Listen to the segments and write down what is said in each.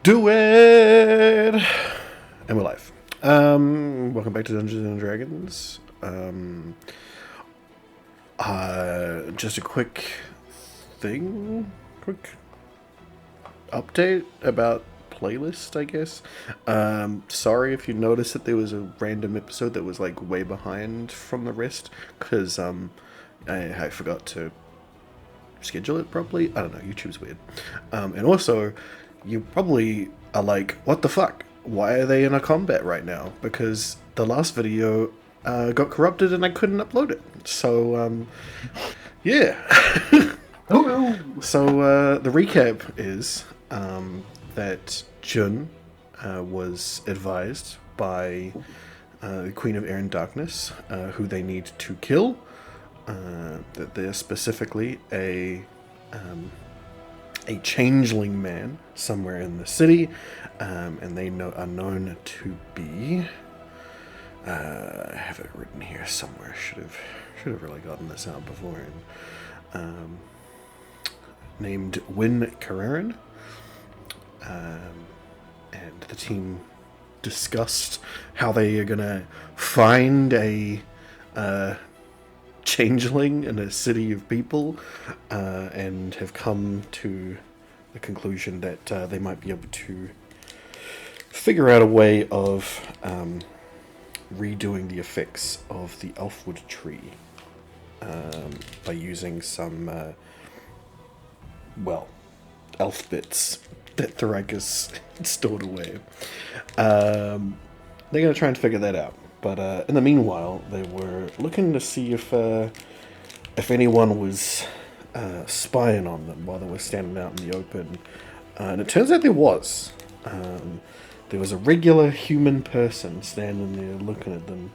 Do it! And we're live. Welcome back to Dungeons and Dragons. Just a quick update about playlist, I guess. Sorry if you noticed that there was a random episode that was like way behind from the rest, because I forgot to schedule it properly. I don't know, YouTube's weird. And also, you probably are like, what the fuck? Why are they in a combat right now? Because the last video got corrupted and I couldn't upload it. So, yeah. Oh no! So, the recap is that Jun was advised by the Queen of Air and Darkness, who they need to kill. That they're specifically a changeling man somewhere in the city, and they are known to be. I have it written here somewhere. Should have really gotten this out before. Named Win Carreran, and the team discussed how they are gonna find a changeling in a city of people, and have come to the conclusion that they might be able to figure out a way of redoing the effects of the elfwood tree by using some elf bits that Thoracus stored away. They're going to try and figure that out. But in the meanwhile, they were looking to see if anyone was spying on them while they were standing out in the open. And it turns out there was. There was a regular human person standing there looking at them,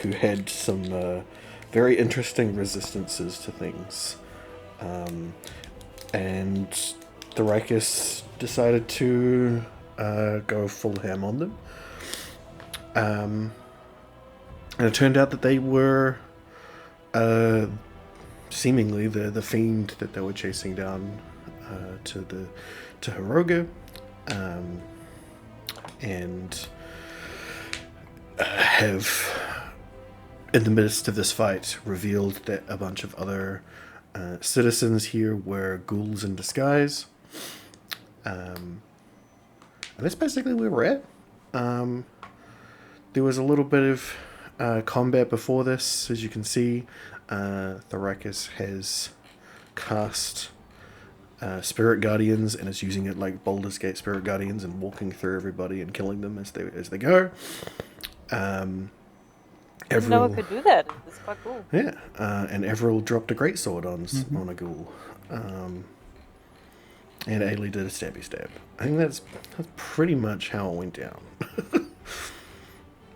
who had some very interesting resistances to things. And Thoracus decided to go full ham on them. And it turned out that they were seemingly the fiend that they were chasing down to Hiroga, and have, in the midst of this fight, revealed that a bunch of other citizens here were ghouls in disguise. And that's basically where we're at. There was a little bit of combat before this. As you can see, Thoracus has cast Spirit Guardians and is using it like Baldur's Gate Spirit Guardians and walking through everybody and killing them as they go. Didn't know it could do that. It's quite cool. Yeah, and Everil dropped a greatsword on a ghoul. And Ailey did a stabby stab. I think that's pretty much how it went down.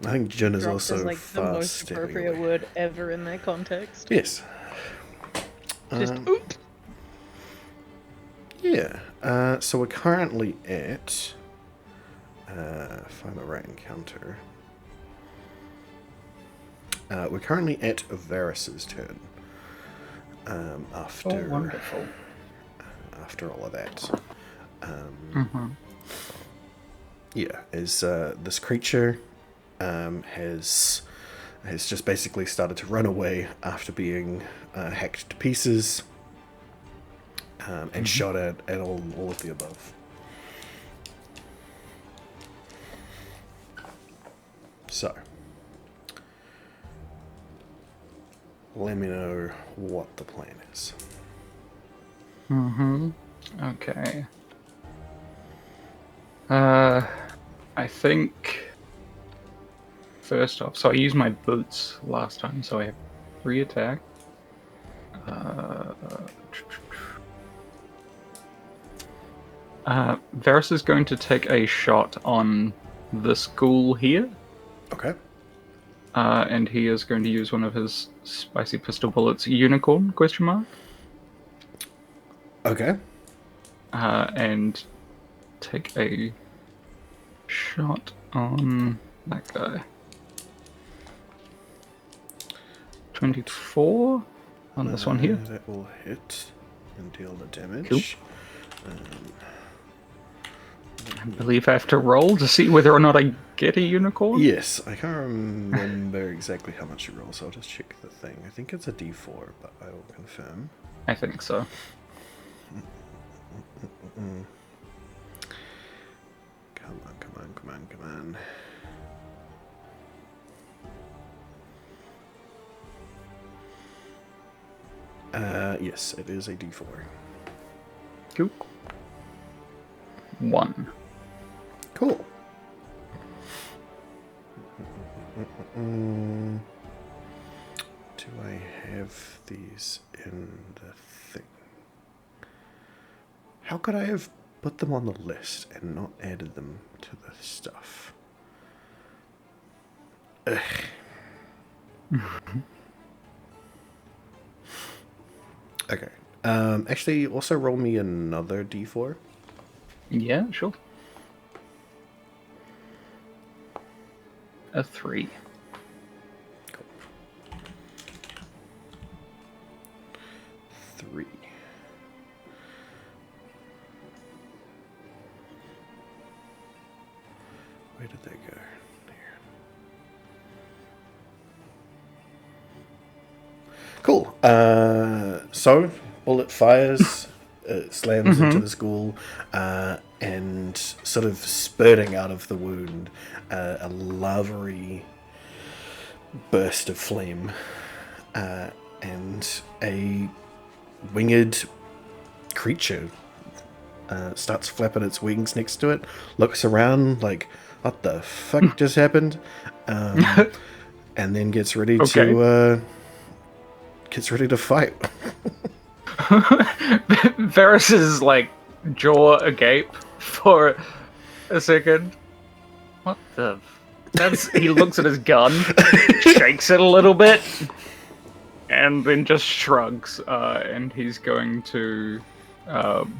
I think Jin is also is like fast the most stabbing appropriate away. word ever in that context. Yes. Just oop. Yeah. So we're currently at. Find the right encounter. We're currently at Varys's turn. After. Oh, wonderful. After all of that. Yeah, as this creature has just basically started to run away after being hacked to pieces, and shot at all of the above. So, let me know what the plan is. Okay. I think first off, so I used my boots last time, so I have 3 attack. Varys is going to take a shot on this ghoul here. Okay. And he is going to use one of his spicy pistol bullets, unicorn, question mark. Okay. And take a shot on that guy. 24 on this one here. That will hit and deal the damage. Cool. I believe I have to roll to see whether or not I get a unicorn. Yes, I can't remember exactly how much you roll, so I'll just check the thing. I think it's a d4, but I will confirm. I think so. Come on, come on, come on, come on. Yes, it is a d4. Cool. 1. Cool. Do I have these in the thing? How could I have put them on the list and not added them to the stuff? Ugh. Okay. Actually, also roll me another d4. Yeah, sure. A 3. Cool. 3. Where did they go? There. Cool. So, bullet fires, slams into the ghoul, and sort of spurting out of the wound, a lavery burst of flame, and a winged creature starts flapping its wings next to it, looks around like, what the fuck just happened? And then gets ready to fight. Varys's like jaw agape for a second. What the? He looks at his gun, shakes it a little bit, and then just shrugs. And he's going to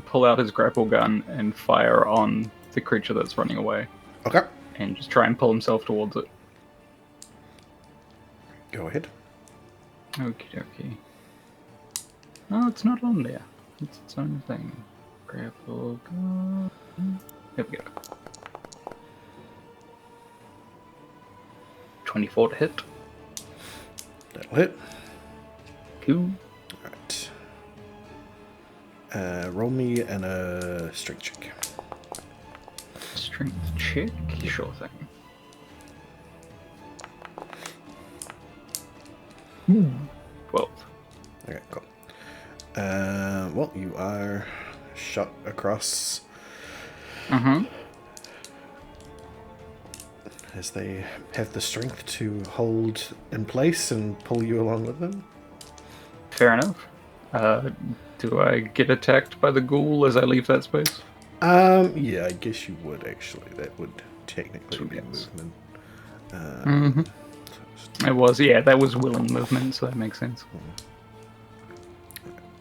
pull out his grapple gun and fire on the creature that's running away. Okay. And just try and pull himself towards it. Go ahead. Okie dokie. No, it's not on there. It's its own thing. Grapple gun. Here we go. 24 to hit. That'll hit. Cool. Alright. Roll me and a strength check. Strength check? Sure thing. 12. Okay, cool. Well, you are shot across. As they have the strength to hold in place and pull you along with them. Fair enough. Do I get attacked by the ghoul as I leave that space? Yeah, I guess you would actually. That would technically be movement. It was, yeah, that was willing movement, so that makes sense.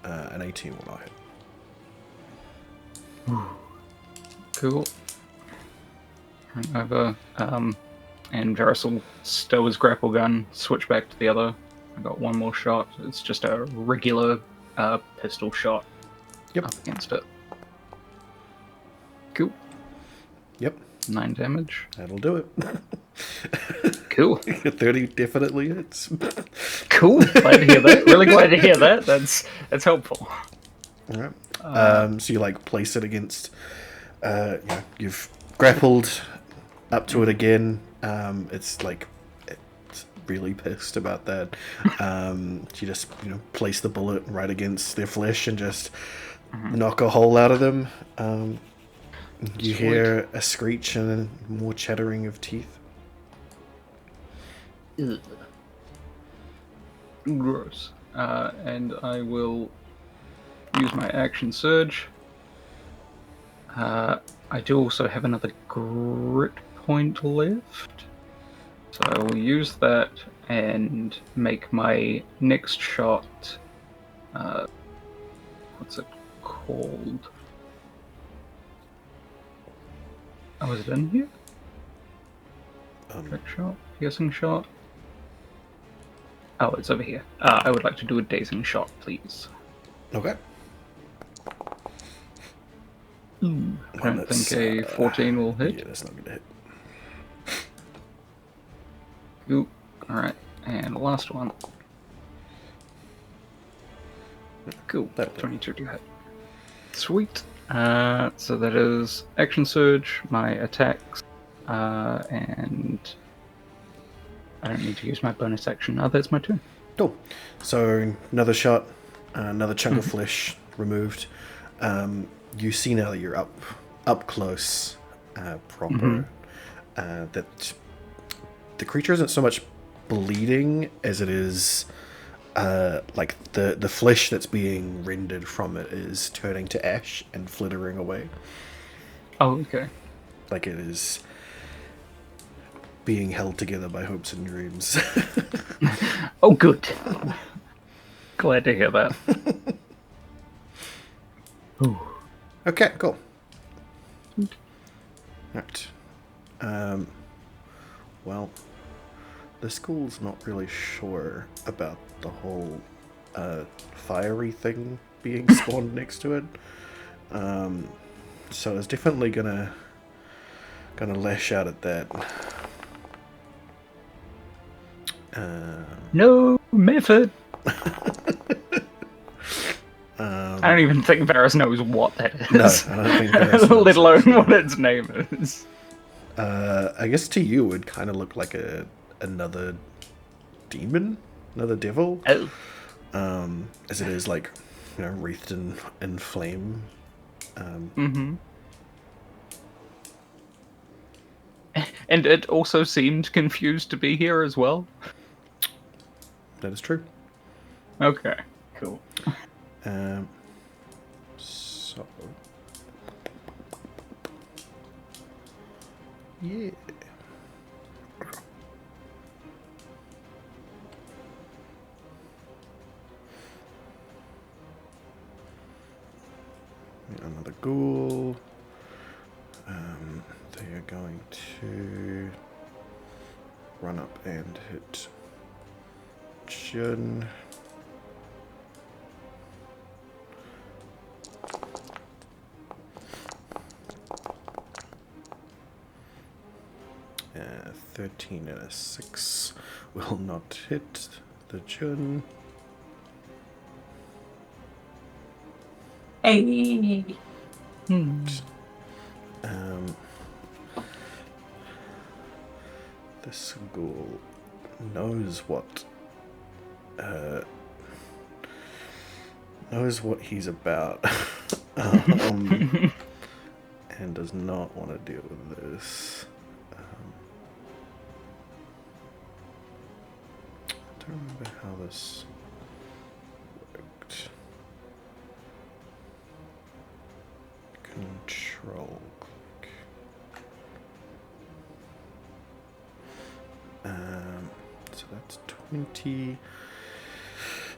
An 18 will not hit. Cool. Run over, and Varys will stow his grapple gun, switch back to the other. I got one more shot. It's just a regular pistol shot up against it. Cool. Yep. 9 damage. That'll do it. Cool. 30 definitely hits. Cool. Glad to hear that. Really glad to hear that. That's helpful. All right. So you like place it against. You've grappled up to it again. It's really pissed about that. You just place the bullet right against their flesh and just knock a hole out of them. You hear a screech and more chattering of teeth. Ugh. Gross. And I will use my action surge. I do also have another grit point left. So I will use that and make my next shot. What's it called? Oh, is it in here? Trick shot? Piercing shot? Oh, it's over here. I would like to do a dazing shot, please. Okay. Ooh. I don't think a 14 will hit. Yeah, that's not going to hit. Ooh, alright. And the last one. Cool. That'll do. 22 to hit. Sweet. So that is action surge, my attacks, and I don't need to use my bonus action. Oh, that's my turn. Cool. So another shot, another chunk of flesh removed. You see now that you're up close, proper, that the creature isn't so much bleeding as it is like the flesh that's being rendered from it is turning to ash and flittering away. Oh, okay. Like it is being held together by hopes and dreams. Oh, good. Glad to hear that. Ooh. Okay, cool. Right. Well, the school's not really sure about the whole fiery thing being spawned next to it. So it's definitely gonna lash out at that. No method. I don't even think Varus knows what that is. No, I don't think Varus knows let alone what its name is. I guess to you it would kind of look like another demon, another devil. Oh. As it is like, wreathed in flame. And it also seemed confused to be here as well. That is true. Okay, cool. So yeah. Another ghoul. They are going to run up and hit Jun. Uh, 13 and a 6 will not hit the Jun. Hey. This ghoul knows what he's about, and does not want to deal with this. I don't remember how this worked. Control click. So that's 20,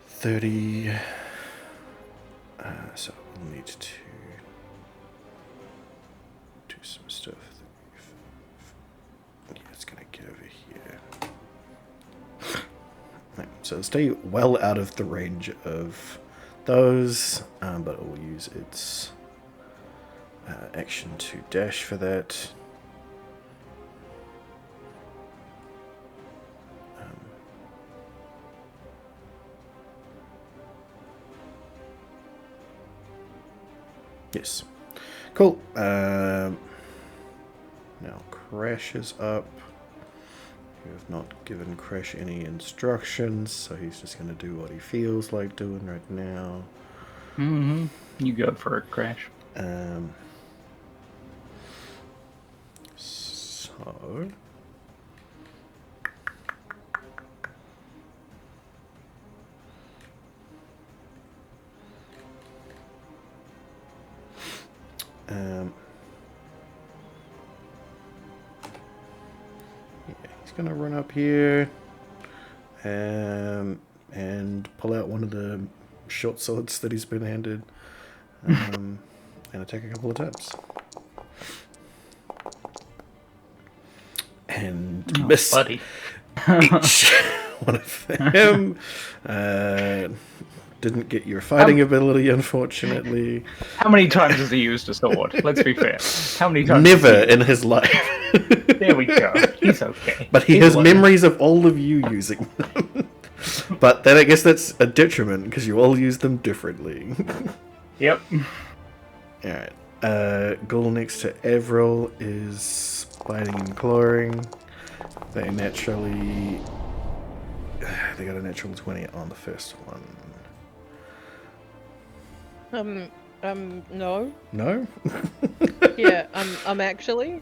30. So we'll need to do some stuff. Yeah, it's gonna get over here. Right, so stay well out of the range of those, but it will use its action to dash for that. Yes. Cool. Now Crash is up. You have not given Crash any instructions, so he's just going to do what he feels like doing right now. You go for it, Crash. So... yeah, he's gonna run up here and pull out one of the short swords that he's been handed and attack a couple of times. And miss buddy. each one of them. didn't get your fighting ability, unfortunately. How many times has he used a sword? Let's be fair. How many times? Never in his life. There we go. He's okay. But he He's has learning. memories of all of you using them. But then I guess that's a detriment, because you all use them differently. Yep. Alright. Ghoul next to Avril is biting and clawing. They naturally... They got a natural 20 on the first one. No. No? Yeah, I'm actually.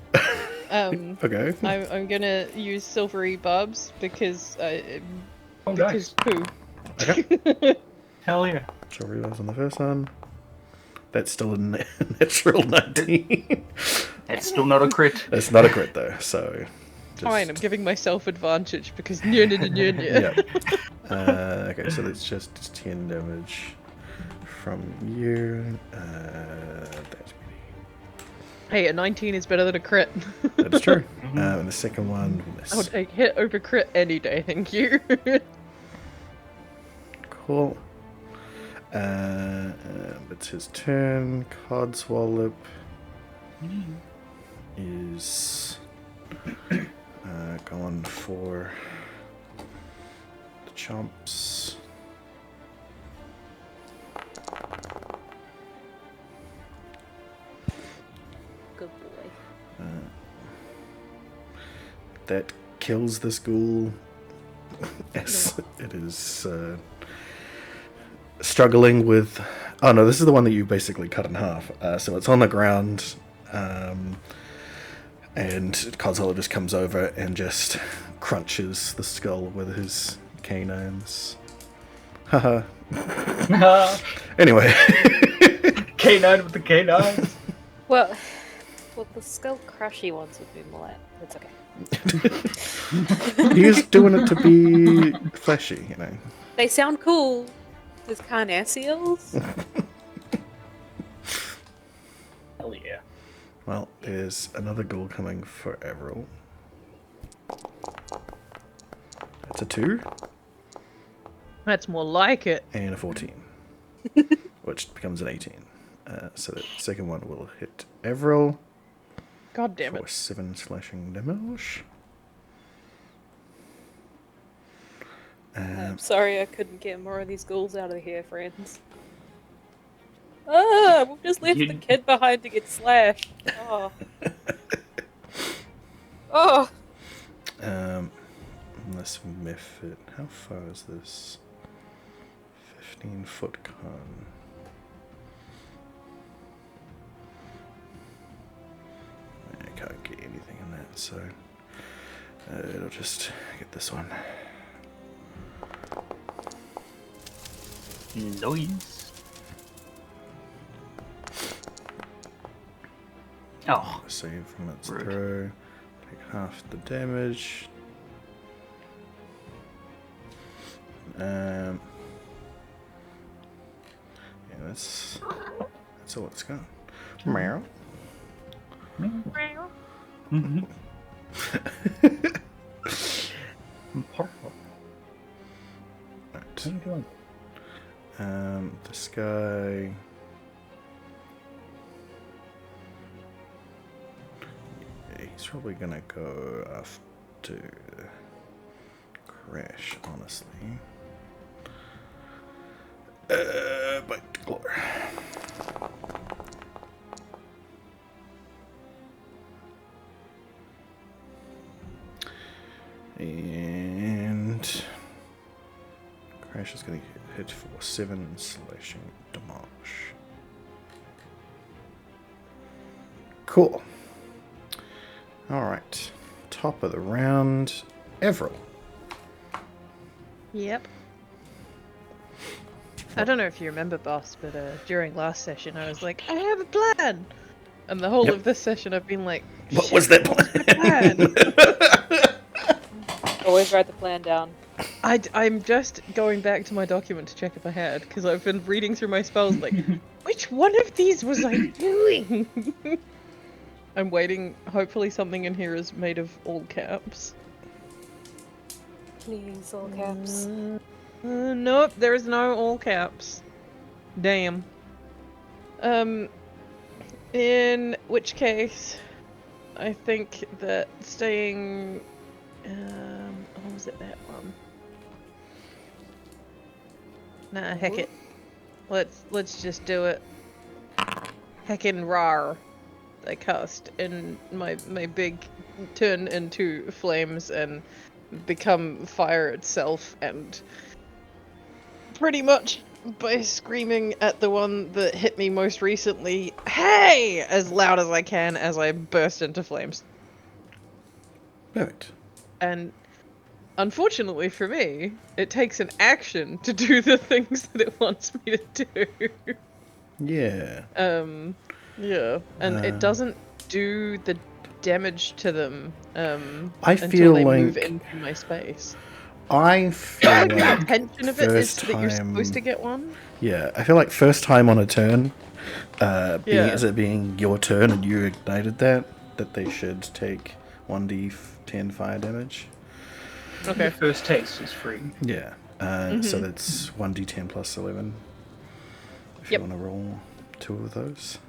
Okay. I'm gonna use silvery barbs because Oh, because poo. Okay. Hell yeah. So reloads on the first one. That's still a natural 19. It's still not a crit. It's not a crit though, so... Fine, I'm giving myself advantage because yeah. Okay, so that's just 10 damage from you. That's Hey, a 19 is better than a crit. That's true. And the second one will miss. I'll take hit over crit any day, thank you. Cool. It's his turn. Codswallop is going for the chomps. Good boy. That kills this ghoul. Yes, it is struggling with... Oh no, this is the one that you basically cut in half. So it's on the ground, and Codswallop just comes over and just crunches the skull with his canines. Haha. Anyway. Canine with the canines. Well, the skull crushy ones would be more. It's okay. He's doing it to be fleshy, you know. They sound cool. There's carnassials. Hell yeah. Well, there's another ghoul coming for Avril. That's a 2 That's more like it. and a 14, which becomes an 18. So the second one will hit Avril God damn for it. 7 slashing damage. I'm sorry I couldn't get more of these ghouls out of here, friends. Ah, we've just left the kid behind to get slashed. Oh. Oh. This method. How far is this? 15-foot con. I can't get anything in that, so it'll just get this one. Noise. Oh. Save from its Rude. throw. Take half the damage. Yeah, that's all it's got. Meow. Mm-hmm. What are you doing? This guy. Yeah, he's probably gonna go after Crash, honestly. Bite Claw. And Crash is going to hit for 7 slashing damage. Cool. Alright. Top of the round. Avril. Yep. I don't know if you remember, boss, but during last session I was like, I have a plan! And the whole Yep. of this session I've been like, What was that plan? Always write the plan down. I'm just going back to my document to check if I had, because I've been reading through my spells like, which one of these was I doing? I'm waiting, hopefully something in here is made of all caps. Please, all caps. Nope, there is no all caps. Damn. In which case, I think that staying. What was it, that one? Nah, heck it. Let's just do it. Heckin' rar. I cast, and my big turn into flames and become fire itself, and pretty much by screaming at the one that hit me most recently, "Hey!" as loud as I can as I burst into flames. Perfect. And unfortunately for me, it takes an action to do the things that it wants me to do. Yeah. Yeah, and it doesn't do the damage to them I until feel they like move into my space. I feel Like the like intention of it is first that you're supposed to time. get one. Yeah, I feel like first time on a turn, Yeah. as it being your turn and you ignited that they should take 1d10 fire damage. Okay. Your first taste is free. Yeah. So that's 1d10 plus 11. If you want to roll 2 of those.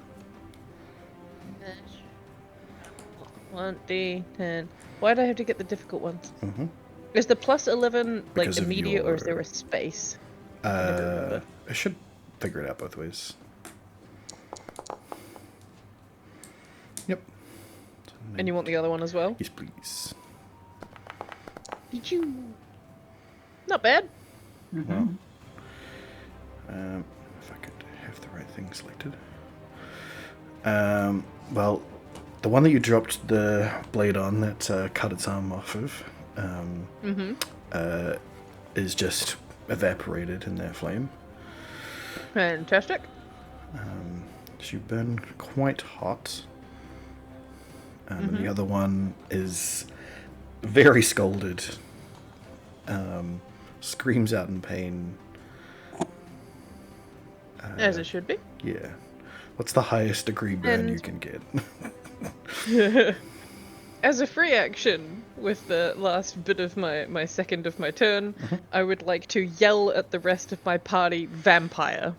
1d10. Why do I have to get the difficult ones? Mm-hmm. Is the plus 11 like Because of immediate, or is there your- a space? I never remember. I should figure it out both ways. Yep. And you want the other one as well? Yes, please. Did you? Not bad. Well, if I could have the right thing selected. Well, the one that you dropped the blade on that cut its arm off of is just evaporated in that flame. Fantastic. You burn quite hot. And the other one is very scalded. Screams out in pain. As it should be. Yeah. What's the highest degree burn you can get? As a free action, with the last bit of my second of my turn, I would like to yell at the rest of my party, "Vampire."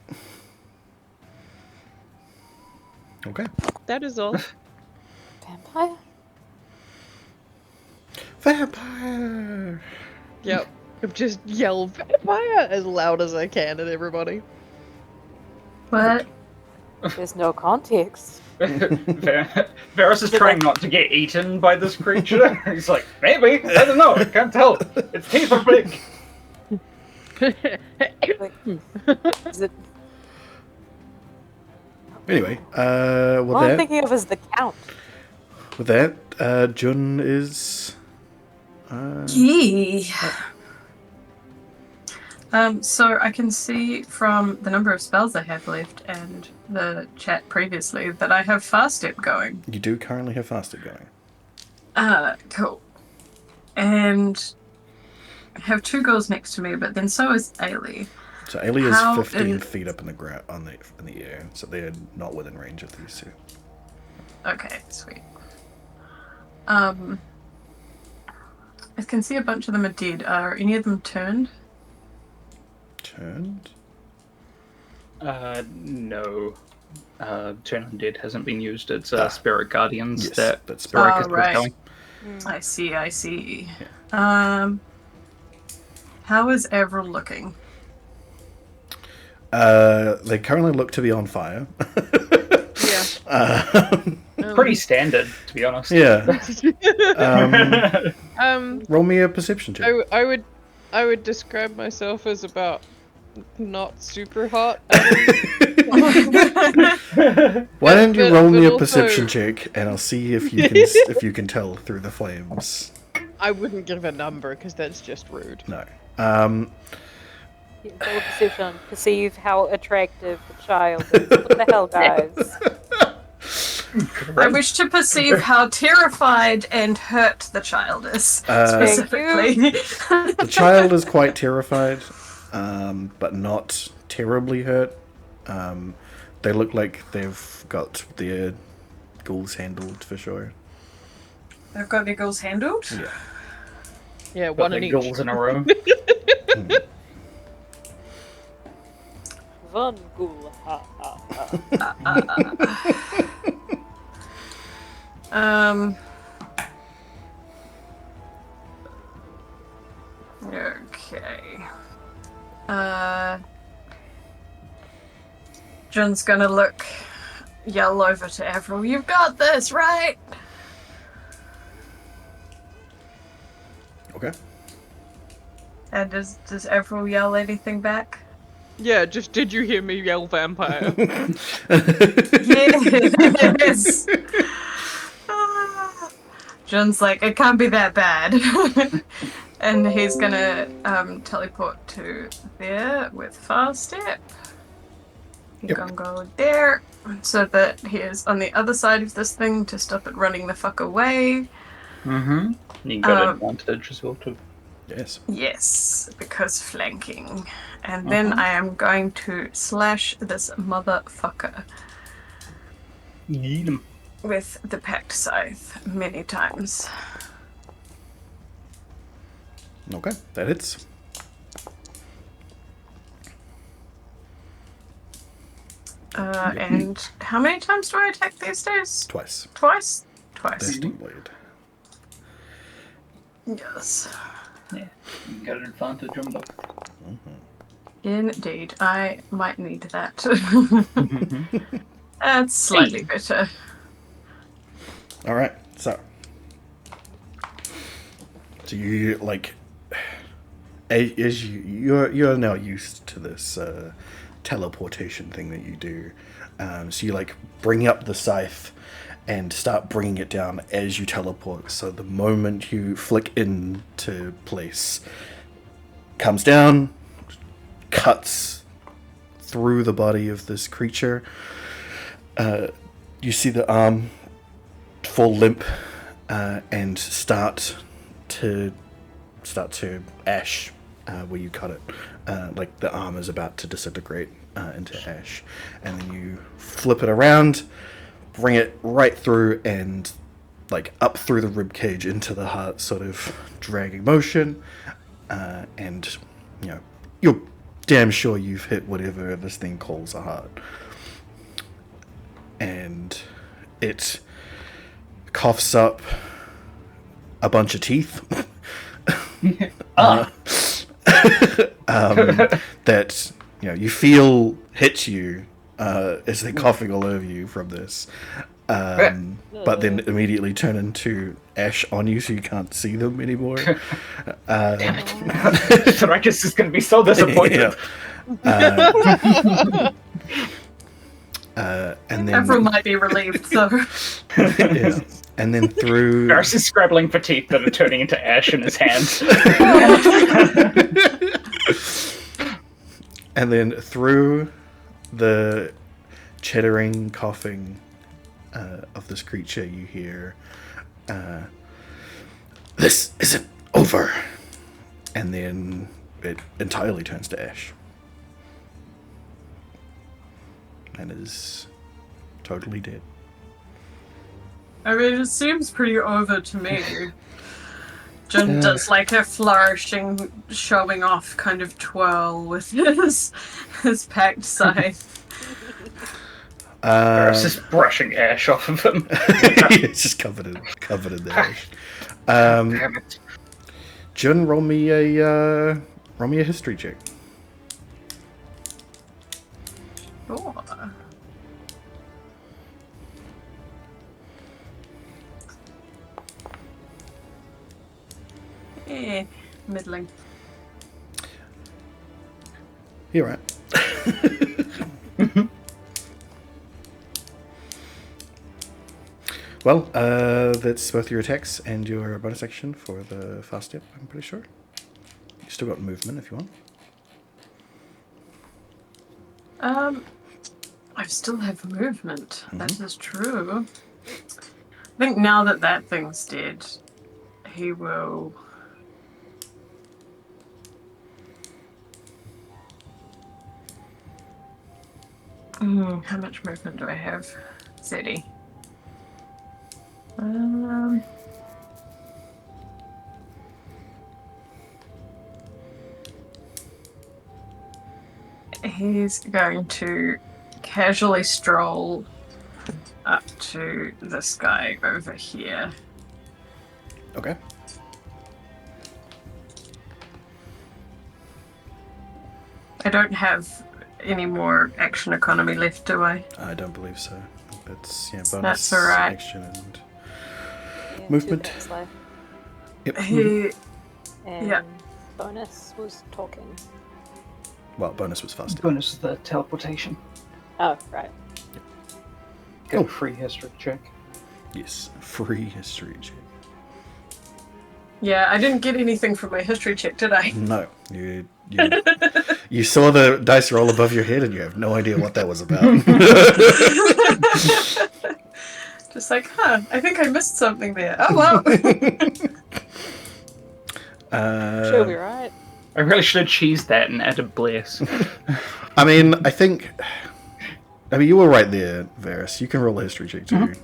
Okay. That is all. Vampire? Vampire! Yep. Just yell "Vampire" as loud as I can at everybody. What? There's no context. Varus is trying not to get eaten by this creature. He's like, maybe. I don't know. I can't tell. Its teeth are big. Like, is it... Anyway, All I'm thinking of is the Count. with that, Jun is... Yee. So I can see from the number of spells I have left and the chat previously that I have fast step going. You do currently have faster going. Cool. And I have 2 ghouls next to me, but then so is Ailey. So Ailey is How 15 is- feet up in the ground, in the air, so they are not within range of these 2. Okay, sweet. I can see a bunch of them are dead. Are any of them turned? Turned? No. Turn Undead hasn't been used. It's Spirit Guardians Yes, that that's Spirit Oh, is right. going. I see. How is Avril looking? They currently look to be on fire. Yeah. Pretty standard, to be honest. Yeah. Um, Roll me a perception check. I would describe myself as about not super hot. Why don't you but- roll me but a also- perception check, and I'll see if you can if you can tell through the flames. I wouldn't give a number because that's just rude. No. Roll perception. Perceive how attractive the child is. What the hell, guys? I wish to perceive how terrified and hurt the child is, specifically. The child is quite terrified, but not terribly hurt. They look like they've got their ghouls handled for sure. They've got their ghouls handled? Yeah. Yeah, Got one the in each. ghouls in a row. one ghoul. Ha ha ha. Okay. John's gonna yell over to Avril, "You've got this, right?" Okay. And does Avril yell anything back? Yeah, just did you hear me yell vampire? Yes. John's like, it can't be that bad. And he's gonna teleport to there with fast step. He's Yep. gonna go there so that he is on the other side of this thing to stop it running the fuck away. Mm-hmm. You can get advantage as well too. Yes. Yes, because flanking. And then I am going to slash this motherfucker Need him. with the packed scythe many times. Okay, that hits. And how many times do I attack these days? Twice. Twice? Twice. Besting blade. Yes. Yeah, you can get an advantage on both. Indeed. I might need that. That's slightly better. All right, so you like as you're now used to this teleportation thing that you do. So you like bring up the scythe and start bringing it down as you teleport. So the moment you flick into place, comes down, cuts through the body of this creature. You see the arm fall limp and start to ash where you cut it. Like the arm is about to disintegrate into ash, and then you flip it around, bring it right through and like up through the rib cage into the heart, sort of dragging motion, and you know you're damn sure you've hit whatever this thing calls a heart, and it coughs up a bunch of teeth that you feel hit you as they're coughing all over you from this, but then immediately turn into ash on you, so you can't see them anymore. Damn it! Thrakus is going to be so disappointed. And then Everyone might be relieved, though. yeah. And then through Garrus is scrabbling for teeth that are turning into ash in his hands. and then through the chittering, coughing of this creature, you hear, "This isn't over," and then it entirely turns to ash and is totally dead. I mean, it seems pretty over to me. Jim does like a flourishing, showing off kind of twirl with his packed scythe. Garrus is brushing ash off of him. It's just covered in the ash. Damn it. Jun, roll me a history check. Oh. Middling. You're right. Well, that's both your attacks and your bonus action for the fast step, I'm pretty sure. You still got movement if you want. I still have movement. Mm-hmm. That is true. I think now that thing's dead, he will... how much movement do I have? 30. He's going to casually stroll up to this guy over here. Okay. I don't have any more action economy left, do I? I don't believe so. That's bonus That's alright. action and Yeah, movement. 2 minutes left. Yep. He And Yeah. bonus was talking. Well, bonus was faster. Bonus is the teleportation. Oh, right. Get Oh. a free history check. Yes, free history check. Yeah, I didn't get anything from my history check, did I? No, you saw the dice roll above your head and you have no idea what that was about. Just like, I think I missed something there. Oh well. She'll be right. I really should have cheesed that and added bless. I mean, you were right there, Varys. You can roll a history check too.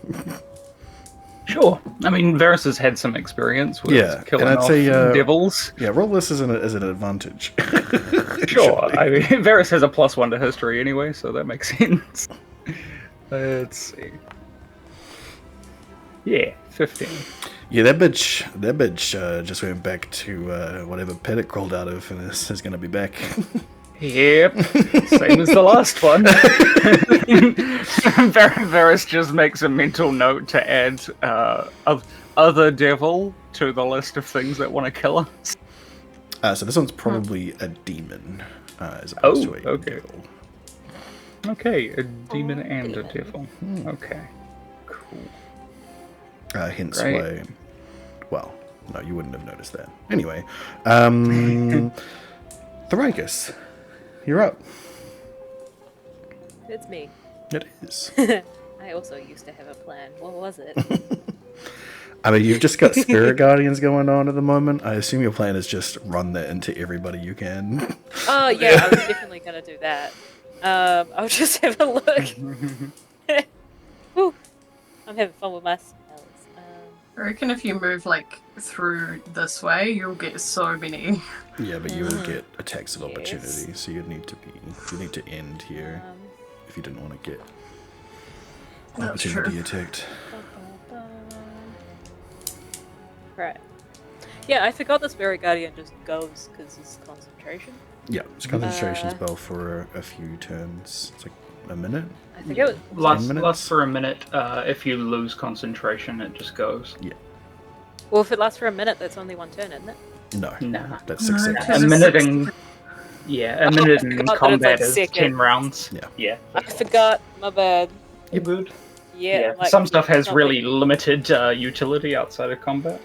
Sure. I mean, Varys has had some experience with killing and I'd off say, devils. Yeah, roll this as an advantage. Sure. I mean, Varys has a +1 to history anyway, so that makes sense. Let's see. Yeah, 15. Yeah, that bitch just went back to whatever pit it crawled out of and is going to be back. Yep, same as the last one. Varys just makes a mental note to add other devil to the list of things that want to kill us. So this one's probably a demon as opposed to a devil. Okay, a demon and a devil. Okay, cool. Hence Great. why... Well, no, you wouldn't have noticed that. Anyway, Thragus, you're up. It's me. It is. I also used to have a plan. What was it? I mean, you've just got spirit guardians going on at the moment. I assume your plan is just run that into everybody you can. Oh, yeah, I was definitely going to do that. I'll just have a look. Whew. I'm having fun with my spells. I reckon if you move like through this way, you'll get so many. Yeah, but you would get attacks of Yes. opportunity, so you need to end here if you didn't want to get That's opportunity true. attacked. Right. Yeah, I forgot this Spirit Guardian just goes because it's concentration. Yeah, it's a concentration spell for a few turns. It's like a minute. I think it was. minutes? Lasts for a minute. If you lose concentration, it just goes. Well, if it lasts for a minute, that's only one turn, isn't it? No, Nah. that's 6 No, seconds. A minute in... Yeah, a minute in forgot that it's combat like is seconds. 10 rounds. Yeah. Yeah. I forgot. My bad. You're good. Yeah. Like, Some stuff has something- really limited utility outside of combat.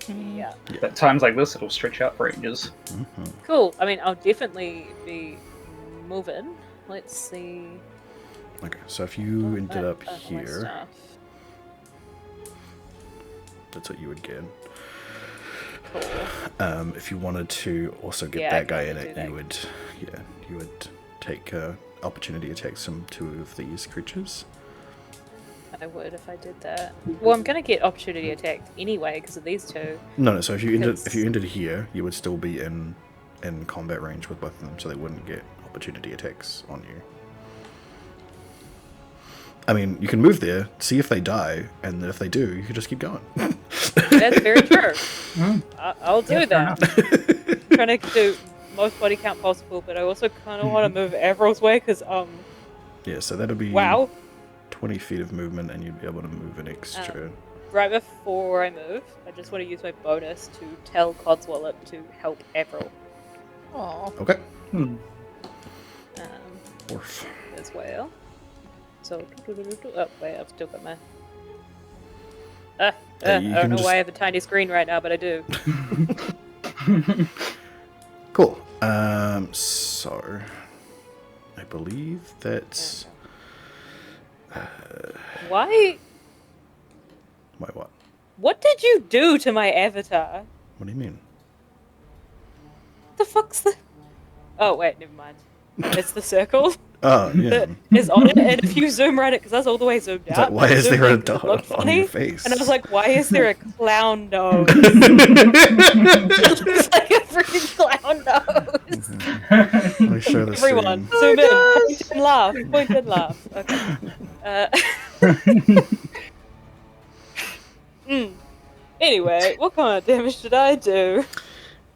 Yeah. At times like this, it'll stretch out for ages. Cool. I mean, I'll definitely be moving. Let's see. Okay, so if you ended up all my here, stuff. that's what you would get. Cool. If you wanted to also get Yeah, I that guy can in do it, that. you would take opportunity attacks from 2 of these creatures. I would if I did that. Well, I'm gonna get opportunity attacked anyway because of these two. No. So if you Because- ended here, you would still be in combat range with both of them, so they wouldn't get opportunity attacks on you. I mean, you can move there, see if they die, and if they do, you can just keep going. That's very true. I'll do Yeah, fair that. Trying to do most body count possible, but I also kind of want to move Avril's way because Yeah, so that'll be wow. 20 feet of movement, and you'd be able to move an extra. Right before I move, I just want to use my bonus to tell Codswallop to help Avril Aw. Okay. um, Orf. as well. So, oh wait, I've still got my. I you don't can know just- why I have a tiny screen right now, but I do. Cool. So I believe that's Why? my what? What did you do to my avatar? What do you mean? The fuck's the? Oh wait, never mind. It's the circle Oh, yeah. that is on it, and if you zoom right, because that's all the way zoomed It's out. like, why but is zoomed there a in 'cause it dot looked on funny, your face? And I was like, why is there a clown nose? It's like a freaking clown nose. Let me show the Everyone, scene. zoom in. Point and laugh. Point and laugh. Okay. Anyway, what kind of damage did I do?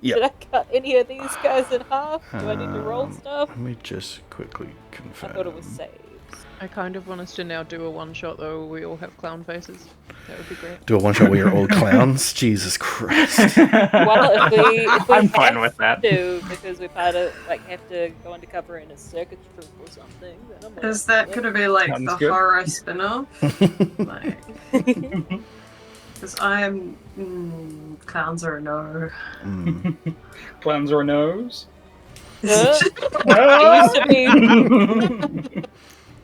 Yep. Did I cut any of these guys in half? Do I need to roll stuff? Let me just quickly I confirm. thought it was saves. I kind of want us to now do a one shot though. We all have clown faces. That would be great. Do a one shot where you're all clowns? Jesus Christ. Well, if we I'm fine have with that. to, because we kind of have to go undercover in a circus troupe or something, then I'm gonna Is that do it. gonna be like Sounds the good. horror spin-off? Like, because I'm clowns are a no. Clowns or nose?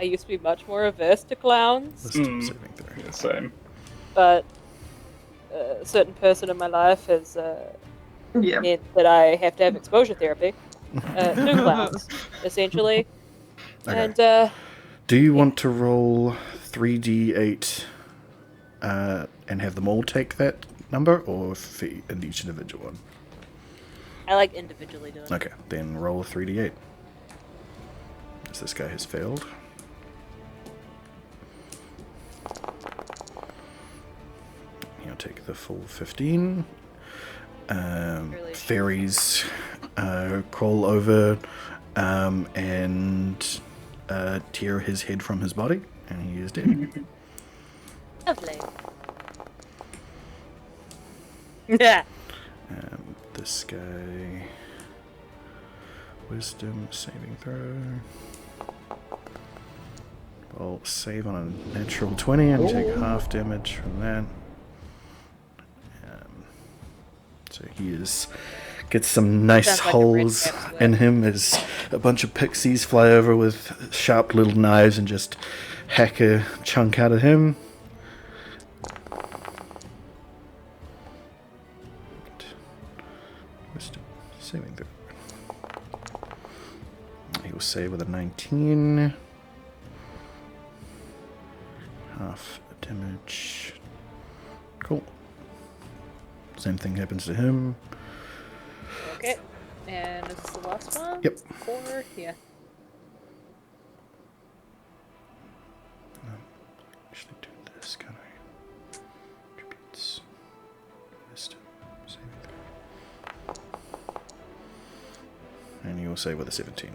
I used to be much more averse to clowns, Wisdom saving throw. Yeah, same. but a certain person in my life has Yeah. meant that I have to have exposure therapy to clowns, essentially. Okay. And Do you want to roll 3d8 and have them all take that number, or for in each individual one? I like individually doing it. Okay, then roll 3d8. As this guy has failed. He'll take the full 15. Really? Fairies crawl over and tear his head from his body, and he is dead. Lovely. Yeah. This guy... Wisdom saving throw. I'll save on a natural 20 and take half damage from that. So he gets some nice Sounds like a holes red cap's in web. him as a bunch of pixies fly over with sharp little knives and just hack a chunk out of him. Wisdom saving throw. He will save with a 19. Half damage. Cool. Same thing happens to him. Okay. And this is the last one? Yep. 4? Yeah. Actually do this, can I? Attributes. Wisdom saving throw. And you will save with a 17.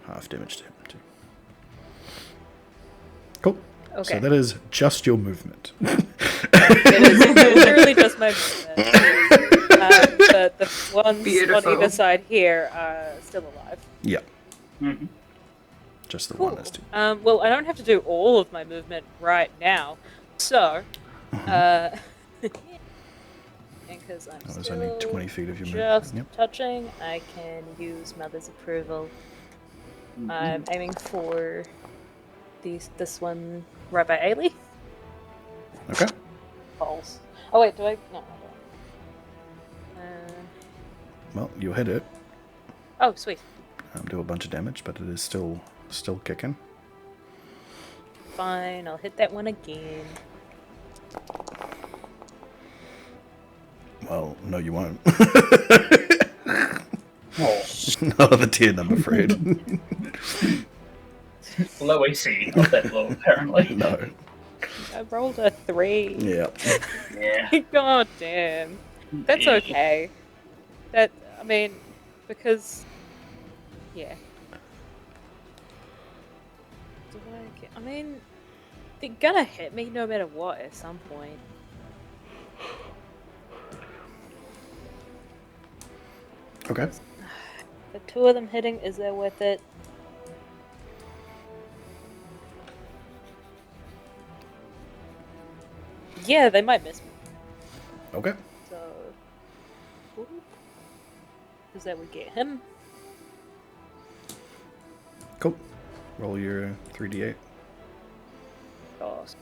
Half damage to him too. Cool. Okay. So that is just your movement. It is literally just my movement. But the ones Beautiful. on either side here are still alive. Yeah. Mhm. Just the Cool. one that's two. Well, I don't have to do all of my movement right now, so, and because I'm That was still only 20 feet of your just movement. Yep. touching, I can use Mother's approval. I'm aiming for this one right by Ailey. Okay. Balls. Oh wait, do I? No, I don't. Well, you'll hit it. Oh, sweet. Do a bunch of damage, but it is still kicking. Fine, I'll hit that one again. Well, no, you won't. Oh, Not on the tier number, Fred. low AC, not that low, apparently. No. I rolled a 3. Yeah. Yeah. God damn. That's Yeah. okay. That, I mean, because, yeah. I mean, they're gonna hit me no matter what at some point. Okay. The two of them hitting, is that worth it? Yeah, they might miss me. Okay. So, because that would get him. Cool. Roll your 3d8. Awesome.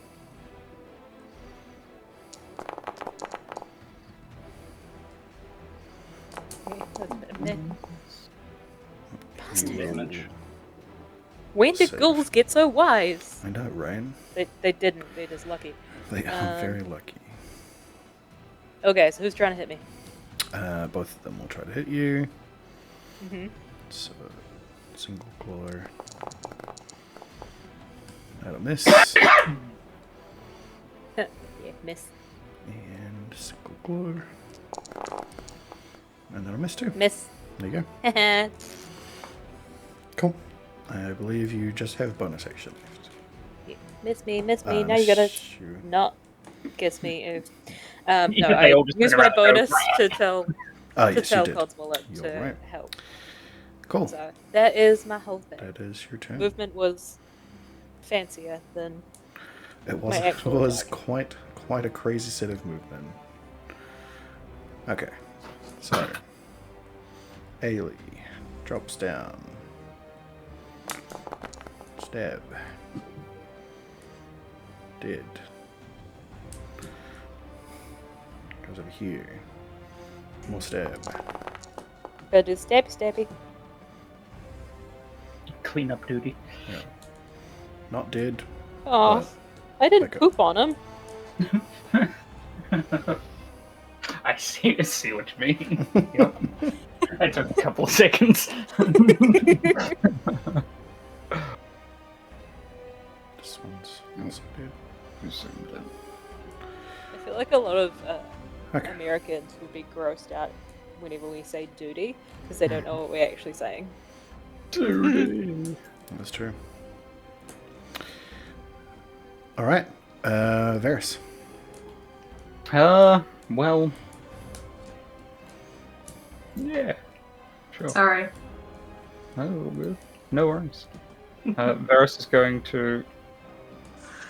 Okay, that's a bit of miss. Damage. When did Save. ghouls get so wise? I know, Ryan. They didn't. They're just lucky. They are very lucky. Okay, so who's trying to hit me? Both of them will try to hit you. Mm-hmm. So, single claw. That'll miss. Yeah, miss. And single claw. And that'll miss too. Miss. There you go. Cool. I believe you just have bonus action left. Miss me. Now you gotta miss you. not kiss me. Yeah, No, they I all just use turn my around and go, bonus to tell Ah, to yes, you tell did. Codswallop You're to right. help. Cool. So that is my whole thing. That is your turn. Movement was fancier than It my was, actual attack. quite a crazy set of movement. Okay. So, Ailey drops down. Stab. Dead. Goes over here. More stab. Gotta do stabby. Clean up duty. Yeah. Not dead. Oh, but I didn't back up. poop on him. I see what you mean. Yep. That took a couple of seconds. This one's also dead. I feel like a lot of Okay. Americans would be grossed out whenever we say duty because they don't know what we're actually saying. That's true. Alright. Varys. Well. Yeah. Sure. Sorry. No worries. Varys is going to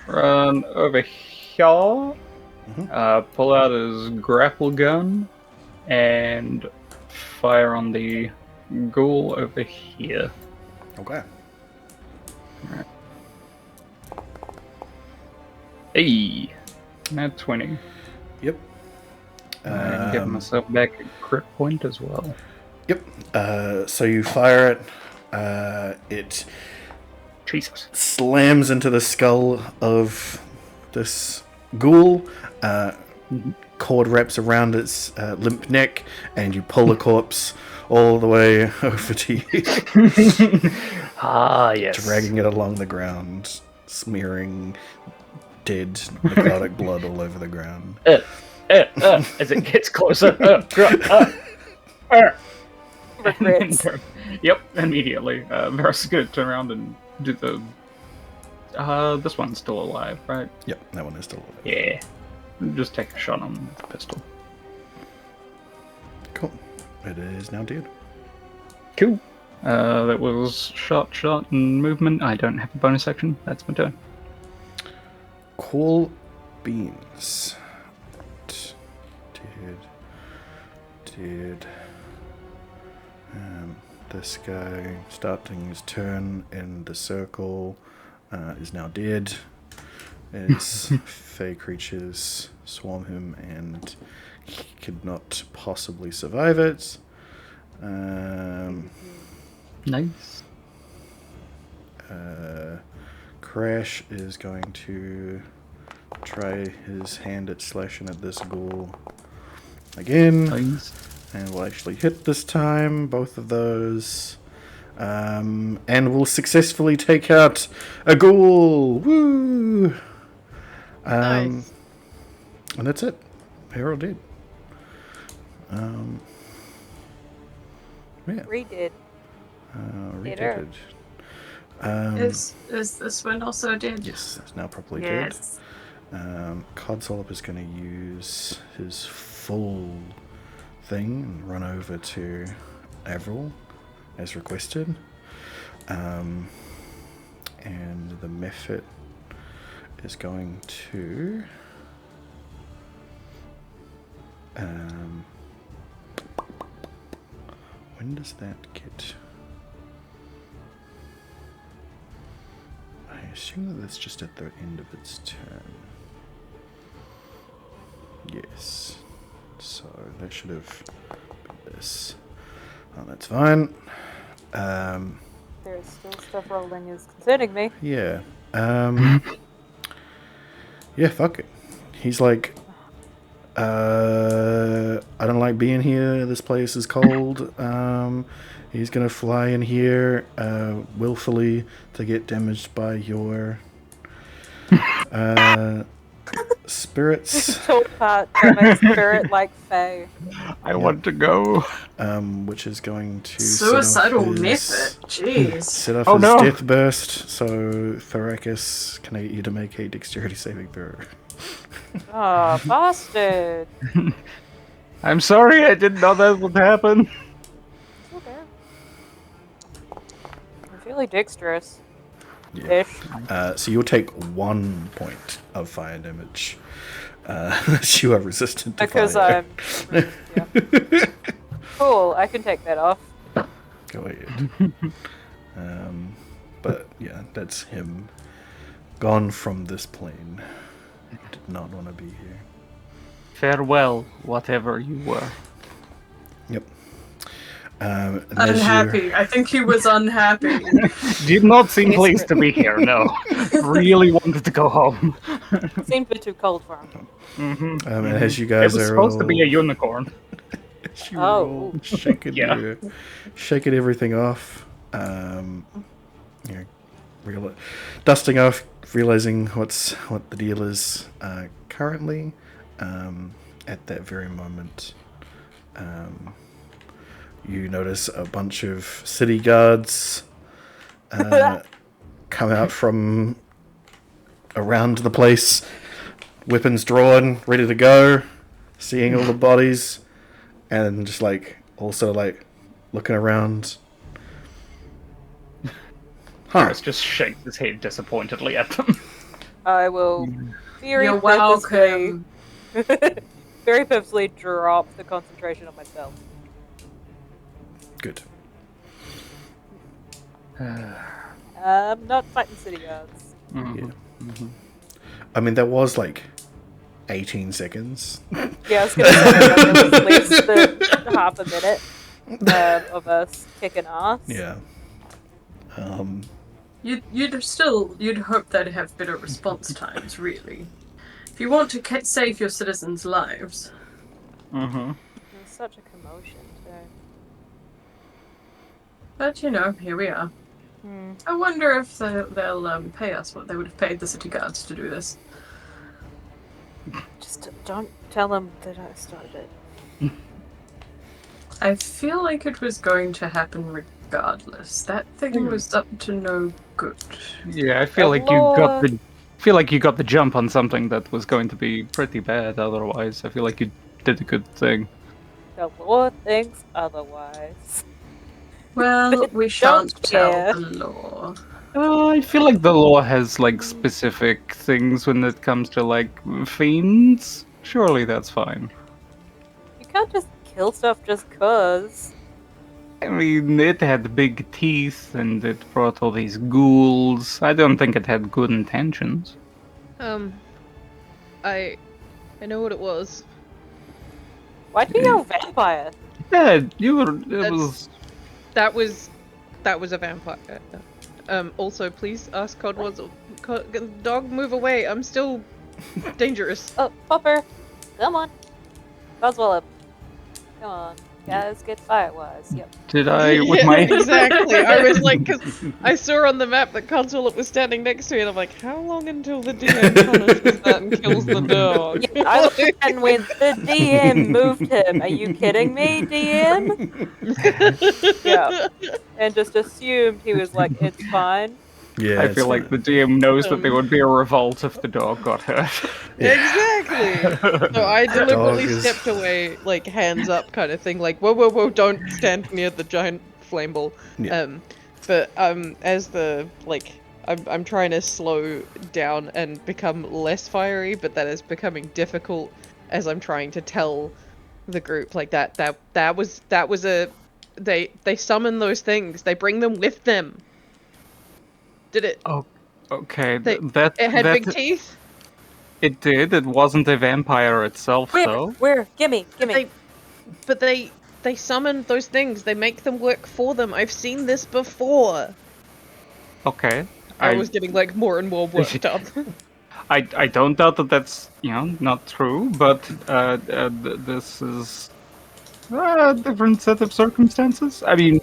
run over here, pull out his grapple gun, and fire on the ghoul over here. Okay. Hey! Nat 20. Yep. And give myself back a crit point as well. Yep. So you fire it. It Jesus. slams into the skull of this ghoul. Cord wraps around its limp neck, and you pull the corpse all the way over to you, Ah, yes. dragging it along the ground, smearing dead necrotic blood all over the ground. As it gets closer. Regrets. Yep, immediately. Varys is going to turn around and do the... this one's still alive, right? Yep, that one is still alive. Yeah. Just take a shot on him with the pistol. Cool. It is now dead. Cool. That was shot, and movement. I don't have a bonus action. That's my turn. Cool beans. Dead. This guy, starting his turn in the circle, is now dead. As fey creatures swarm him, and he could not possibly survive it. Nice. Crash is going to try his hand at slashing at this ghoul again. Nice. And will actually hit this time, both of those. And will successfully take out a ghoul. Woo! Nice. And that's it. They're all dead. Yeah. Redid. Redid. Is this one also dead? Yes, it's now properly Yes. dead. Codswallop is going to use his full thing and run over to Avril as requested. And the Mephit is going to when does that get? I assume that that's just at the end of its turn. Yes. So that should have been this. Oh, that's fine. There's still stuff rolling is concerning me. Yeah. Yeah, fuck it. He's like, I don't like being here. This place is cold. He's gonna fly in here willfully to get damaged by your spirits, Tall part from a spirit like Fae. I want to go. which is going to Suicidal set method. Jeez. off Oh, his no. death burst. So Tharakis, can I get you to make a dexterity saving throw? Oh, bastard. I'm sorry, I didn't know that would happen. It's okay. I'm fairly dexterous. Yeah. Ish. So you'll take 1 point of fire damage. You are resistant to Because fire. I'm. Yeah. Cool, I can take that off. Go ahead. But yeah, that's him. Gone from this plane. Did not want to be here. Farewell, whatever you were. Yep. And as you- Unhappy. I think he was unhappy. Did not seem pleased to be here, no. Really wanted to go home. Seemed a bit too cold for him. and as you It guys was are supposed to be a all- unicorn. as you Oh. are all shaking, Yeah. shaking everything off. Dusting off, realizing what the deal is currently. At that very moment, you notice a bunch of city guards come out from around the place, weapons drawn, ready to go, seeing all the bodies, and just also looking around. Huh. Harris just shakes his head disappointedly at them. I will very You're purposely, welcome. very purposely drop the concentration on myself. Good. Not fighting city guards. Yeah. I mean, that was 18 seconds. Yeah, I was gonna say that was at least half a minute of us kicking ass. Yeah. You'd hope they'd have better response times, really. If you want to save your citizens' lives. Mm-hmm. There was such a commotion too. But here we are. I wonder if they'll pay us what they would have paid the city guards to do this. Just don't tell them that I started it. I feel like it was going to happen regardless. That thing was up to no good. Yeah, I feel like you got the jump on something that was going to be pretty bad otherwise. I feel like you did a good thing. The law thinks otherwise. Well, we Don't shan't care. tell the law. I feel like the law has specific things when it comes to fiends. Surely that's fine. You can't just kill stuff just cause. I mean, it had big teeth and it brought all these ghouls. I don't think it had good intentions. I know what it was. Why'd you yell vampire? Yeah, it was. That was a vampire. Also, please ask Codwas. Dog, move away. I'm still dangerous. Oh, Popper, come on. Boswell, come on. Guys, get firewise. Yep. Did I with Yeah, my exactly. I was because I saw on the map that Consulate was standing next to me, and I'm like, how long until the DM punishes that and kills the dog? Yeah, I was and when the DM moved him. Are you kidding me, DM? Yeah. And just assumed he was like, it's fine. Yeah. I it's feel like the DM knows that there would be a revolt if the dog got hurt. Exactly. So I deliberately Dog is- stepped away, hands up, kind of thing. Whoa, whoa, whoa! Don't stand near the giant flame ball. Yeah. But as the I'm trying to slow down and become less fiery, but that is becoming difficult as I'm trying to tell the group that was a they summon those things. They bring them with them. Did it? Oh, okay. It had big teeth. It did. It wasn't a vampire itself, though. Where? Gimme. They summon those things. They make them work for them. I've seen this before. Okay. I was getting more and more worked up. I don't doubt that that's not true, but this is different set of circumstances. I mean,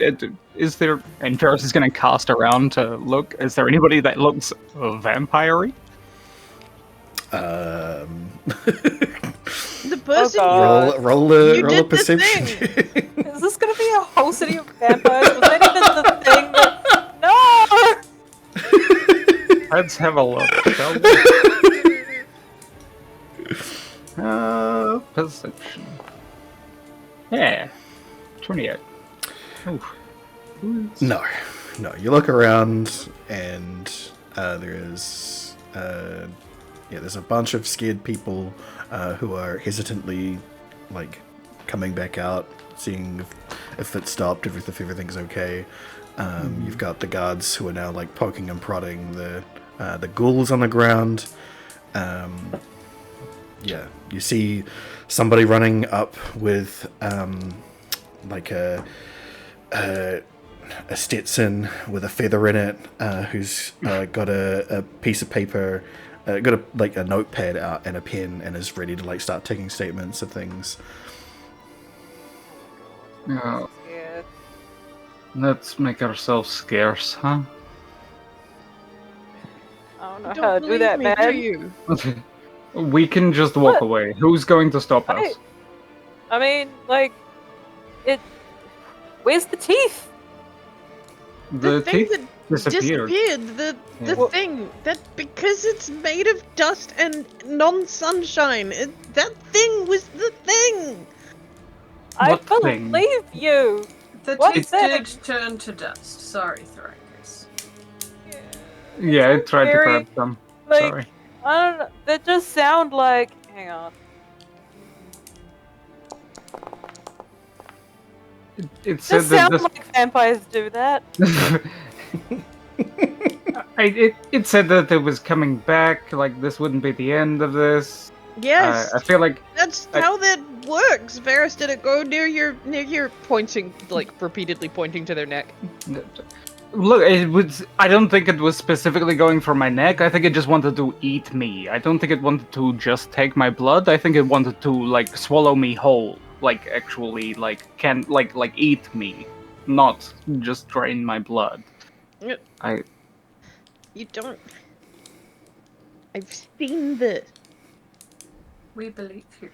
is there? And Ferris is going to cast around to look. Is there anybody that looks vampire-y? The person God. roll You a did the perception. thing. check. Is this gonna be a whole city of vampires? Was that even the thing that... No! Let's have a look. Shall we? Perception. Yeah, 28. Oof. No. You look around, and there's a bunch of scared people who are hesitantly, like, coming back out, seeing if it stopped, if everything's okay. You've got the guards who are now, like, poking and prodding the ghouls on the ground. You see somebody running up with like a Stetson with a feather in it, who's got a piece of paper, got a notepad out and a pen, and is ready to, like, start taking statements of things. Yeah, Yeah. let's make ourselves scarce, huh? I don't know You how don't to do believe that, me, man. do you? We can just walk What? away. Who's going to stop us? I mean, like, it... Where's the teeth? The thing teeth that disappeared. The Yeah. thing that, because it's made of dust and non-sunshine, that thing was the thing. I What thing? believe you! The What teeth thing? did turn to dust. Sorry, Thrakus. Yeah, I It's tried to very, grab them. like, Sorry. I don't know, they just sound like... Hang on. It said Just that sound this. like vampires do that. It said that it was coming back. Like, this wouldn't be the end of this. Yes, I feel like that's how that works. Varys, did it go near your pointing, like repeatedly pointing to their neck? look. It was. I don't think it was specifically going for my neck. I think it just wanted to eat me. I don't think it wanted to just take my blood. I think it wanted to, like, swallow me whole. Like, actually, like, like eat me, not just drain my blood. You don't. I've seen this. We believe you.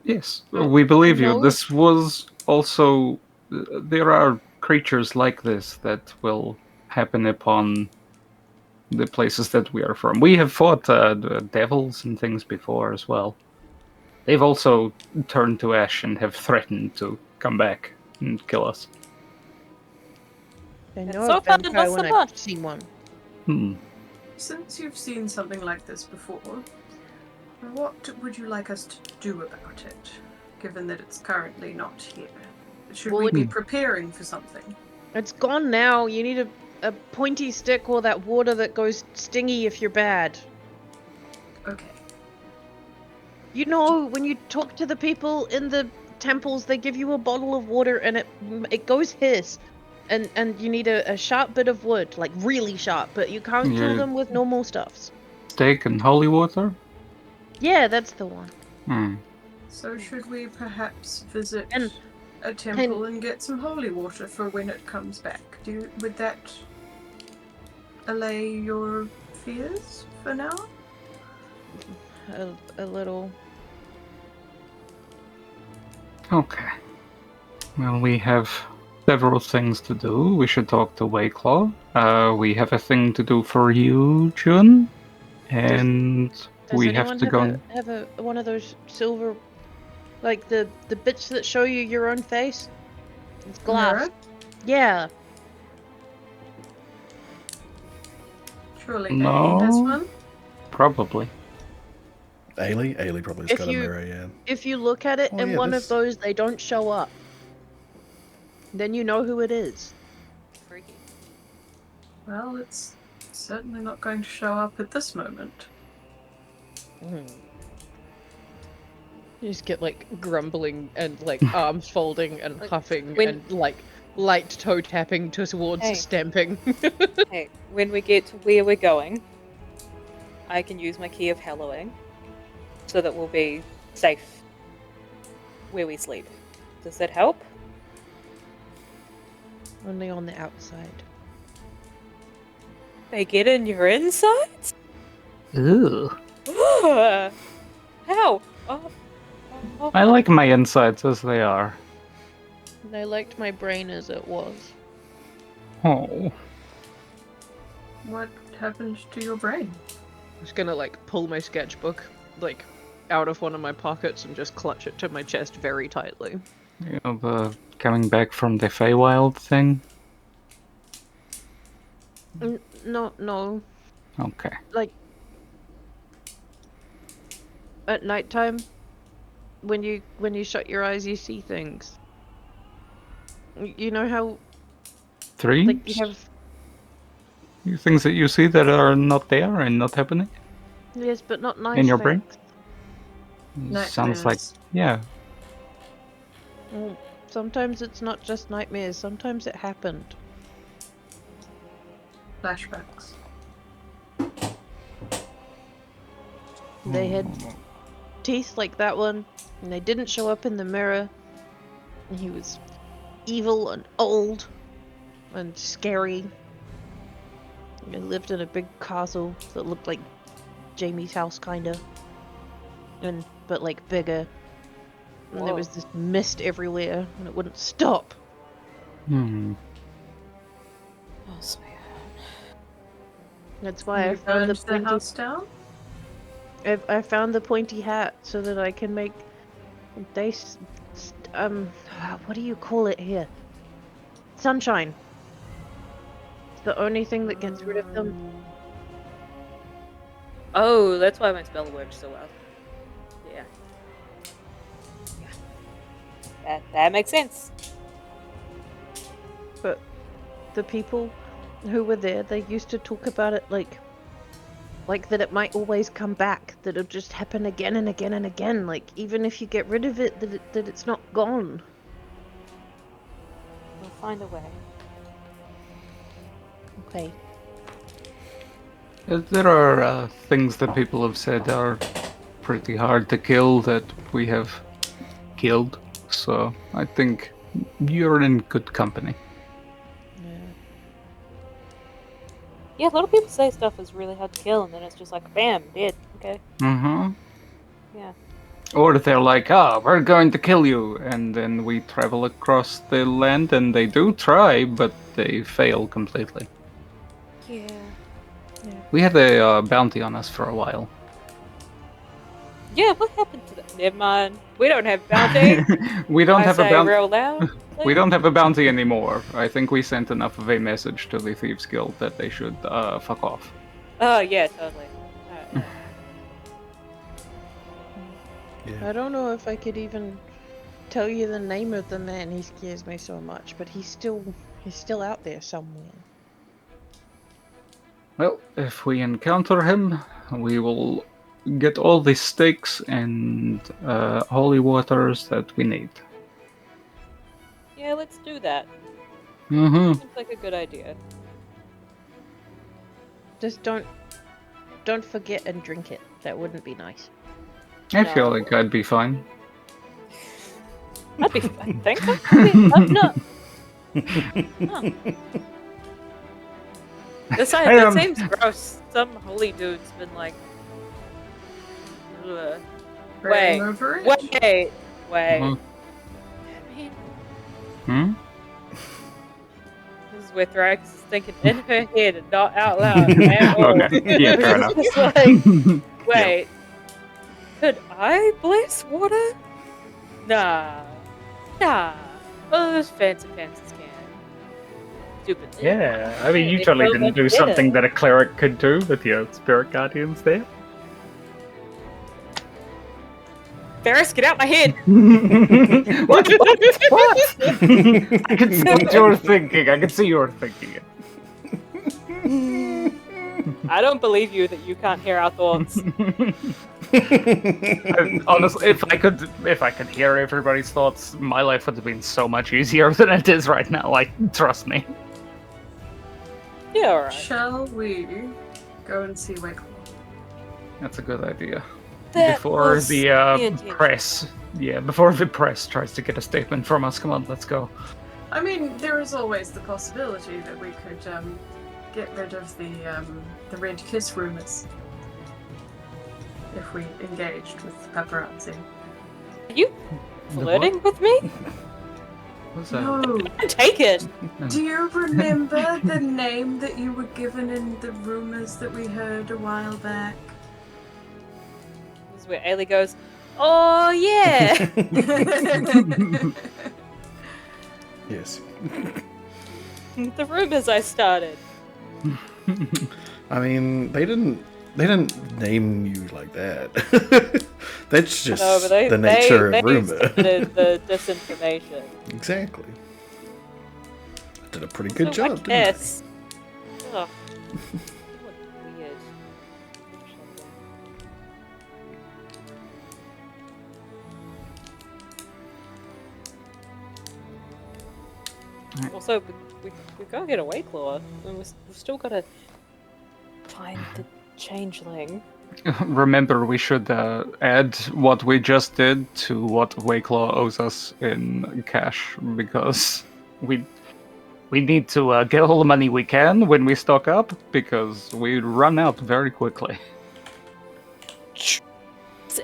Yes, we believe you. No. This was also. There are creatures like this that will happen upon the places that we are from. We have fought the devils and things before as well. They've also turned to ash and have threatened to come back and kill us. I It's know so a fun to vampire know when someone. I've seen one. Since you've seen something like this before, what would you like us to do about it, given that it's currently not here? Should Well, we be preparing for something? It's gone now. You need a pointy stick or that water that goes stingy if you're bad. Okay. You know, when you talk to the people in the temples, they give you a bottle of water and it goes hiss. And you need a sharp bit of wood, like really sharp, but you can't kill Yeah. them with normal stuffs. Steak and holy water? Yeah, that's the one. So should we perhaps visit And- a temple and get some holy water for when it comes back? Would that allay your fears for now? A little. Okay. Well, we have several things to do. We should talk to Wayclaw. We have a thing to do for you, June. And Does we anyone have to go. have a one of those silver, like the bits that show you your own face? It's glass. Mirror? Yeah. Surely No. Ailey has one? Probably. Ailey probably has If got a you- mirror, yeah. If you look at it Oh, in yeah, one this- of those, they don't show up. Then you know who it is. Freaky. Well, it's certainly not going to show up at this moment. You just get like grumbling and like arms folding and Like, huffing when- and like light toe tapping towards Hey. stamping. Hey, when we get to where we're going, I can use my key of hallowing so that we'll be safe where we sleep. Does that help? Only on the outside. They get in your insides? Ooh. How? I like my insides as they are. And I liked my brain as it was. Oh. What happened to your brain? I'm just gonna like pull my sketchbook like out of one of my pockets and just clutch it to my chest very tightly. You know, the coming back from the Feywild thing? No. Okay. Like at nighttime, when you shut your eyes, you see things. You know how Dreams? like you have Things that you see that are not there and not happening yes, but not nice in your things. brain? Sounds like, yeah. Well, sometimes it's not just nightmares. Sometimes it happened. Flashbacks. They had teeth like that one, and they didn't show up in the mirror. And he was evil and old and scary. He lived in a big castle that looked like Jamie's house, kinda, but like bigger. And there was this mist everywhere, and it wouldn't stop. Hmm. Oh, sweet. That's why I You found burned the house down? I found the pointy hat so that I can make what do you call it here? Sunshine. It's the only thing that gets rid of them. Oh, that's why my spell works so well. Yeah. That makes sense. But the people who were there, they used to talk about it like that it might always come back, that it'll just happen again and again and again. Like even if you get rid of it, that it's not gone. We'll find a way. Okay. There are things that people have said are pretty hard to kill that we have killed, so I think you're in good company. Yeah, a lot of people say stuff is really hard to kill, and then it's just like, bam, dead. Okay. Mm-hmm. Yeah. Or they're like, we're going to kill you, and then we travel across the land, and they do try, but they fail completely. Yeah. We had a bounty on us for a while. Yeah, what happened to that? Never mind. We don't have bounty. We don't I have a say bounty. real loud. We don't have a bounty anymore. I think we sent enough of a message to the Thieves Guild that they should fuck off. Oh, yeah, totally. Yeah. I don't know if I could even tell you the name of the man. He scares me so much, but he's still out there somewhere. Well, if we encounter him, we will get all the stakes and holy waters that we need. Yeah, let's do that. Mm-hmm. Seems like a good idea. Just don't forget and drink it. That wouldn't be nice. I feel No. like I'd be fine. I'd be. I think I'm not. Huh. That seems gross. Some holy dude's been like. Ugh. Praying over it? Wait. Mhm. I mean, Hmm? this is where Thrax is thinking in her head and not out loud. at all. Okay. Yeah, fair enough. It's like, wait, could I bless water? Nah. Oh, those fancy pansies can. Stupid. Yeah, I mean, you It's totally so didn't much do better. something that a cleric could do with your spirit guardians there. Ferris, get out my head! What? I can see what you're thinking. I can see you're thinking it. I don't believe you that you can't hear our thoughts. Honestly, if I could hear everybody's thoughts, my life would have been so much easier than it is right now. Like, trust me. Yeah, alright. Shall we go and see Wakeful? That's a good idea. That before was the intentional. press. Yeah, before the press tries to get a statement from us. Come on, let's go. I mean, there is always the possibility that we could get rid of the red kiss rumors if we engaged with paparazzi. Are you flirting with me? What's that? No. Take it. Do you remember the name that you were given in the rumors that we heard a while back? This is where Ailey goes, oh yeah! Yes. The rumors I started. I mean, they didn't name you like that. That's just No, but the nature they of rumor. started the disinformation. Exactly. Did a pretty good So job, I didn't guess. Ugh. You look weird. Right. Also, we gotta get away, Claw. And we've still gotta find the changeling. Remember, we should add what we just did to what Wayclaw owes us in cash, because we need to get all the money we can when we stock up, because we run out very quickly. It's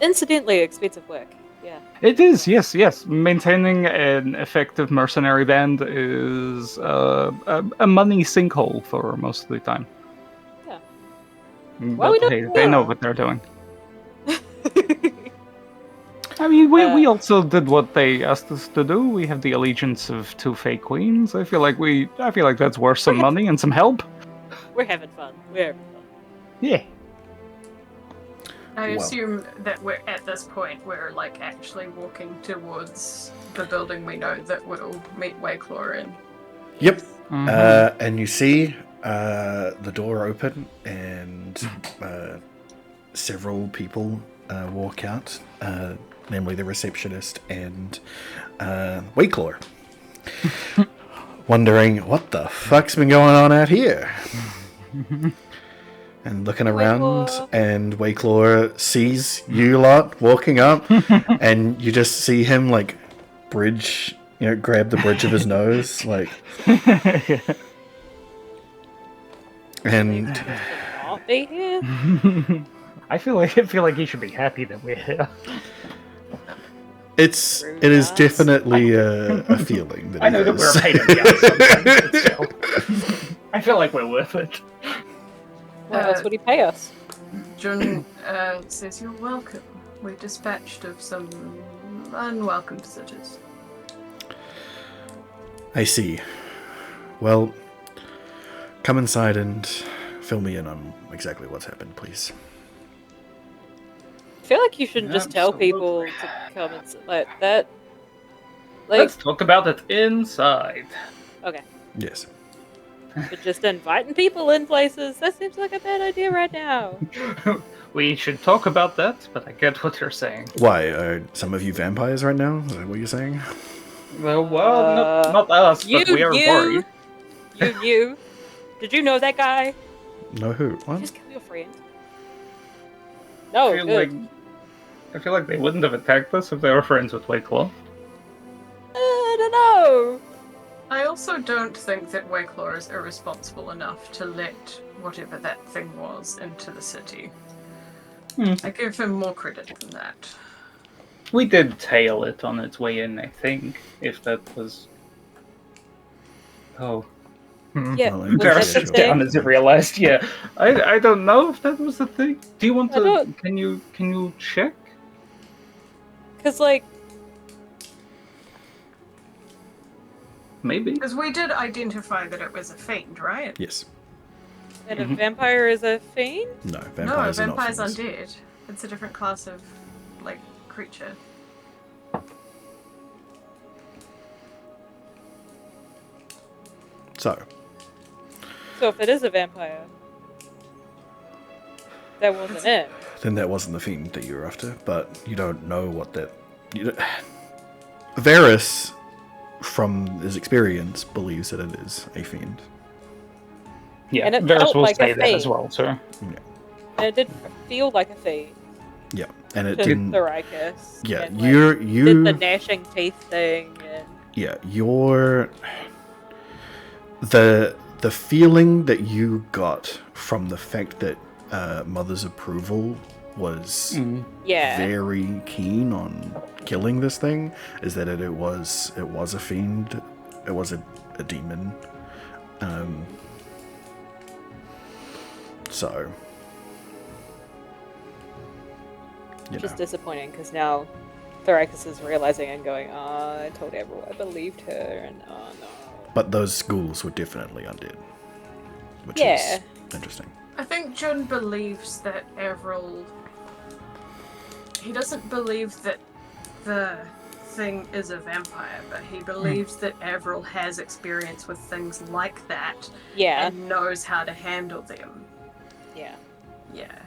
incidentally expensive work. Yeah. It is, yes. Maintaining an effective mercenary band is a money sinkhole for most of the time. Yeah. But Why we not hey, do they know that? what they're doing. I mean, we also did what they asked us to do. We have the allegiance of 2 fake queens. I feel like that's worth some money and some help. We're having fun. We're having fun. Yeah. I Well. assume that we're at this point we're like actually walking towards the building we know that will meet Wayclaw in. Yep. Mhm. And you see the door open and several people walk out, namely the receptionist and Wayclaw, wondering what the fuck's been going on out here. And looking around, Wayclaw. and Wayclaw sees you lot walking up, and you just see him like grab the bridge of his nose, like, and Not be here. I feel like he should be happy that we're here. it is definitely a feeling that I he know that has. we're a pain in the ass sometimes, but still. I feel like we're worth it. What else would he pay us? John says you're welcome. We dispatched of some unwelcome visitors. I see. Well, come inside and fill me in on exactly what's happened, please. I feel like you shouldn't just tell people to come and like that. Like, Let's talk about it inside. okay, Yes. but just inviting people in places, that seems like a bad idea right now. We should talk about that, but I get what you're saying. Why? Are some of you vampires right now? Is that what you're saying? Well, not us, but we are worried. You. Did you know that guy? No who? What? Just kill your friend. No, I feel good. like they wouldn't have attacked us if they were friends with Wayclaw. I don't know. I also don't think that Wayclaw is irresponsible enough to let whatever that thing was into the city. I give him more credit than that. We did tail it on its way in, I think, if that was... Oh. Yeah, Well, was that Varys the sits down thing? as if realized, yeah. I don't know if that was the thing. Do you want I to... don't- Can you check? Because, like, Maybe. Because we did identify that it was a fiend, right? Yes. and a vampire is a fiend? No, No, vampires are not vampire's fiends. undead. It's a different class of, like, creature. So, So if it is a vampire, that wasn't it. then that wasn't the fiend that you were after, but you don't know what that... Varys, from his experience, believes that it is a fiend. Yeah, And it Varys felt will like a say that as fiend. well, sir. And it did feel like a fiend. Yeah, and it to didn't. Thoricus. Yeah, and, you did the gnashing teeth thing. And... Yeah, the feeling that you got from the fact that Mother's approval was very keen on killing this thing is that it was a fiend, it was a demon. So Just disappointing because now Thoricus is realizing and going, oh, I told everyone I believed her, and oh no. But those ghouls were definitely undead, which is interesting. I think Jun believes that Avril... He doesn't believe that the thing is a vampire, but he believes that Avril has experience with things like that and knows how to handle them. Yeah. Yeah.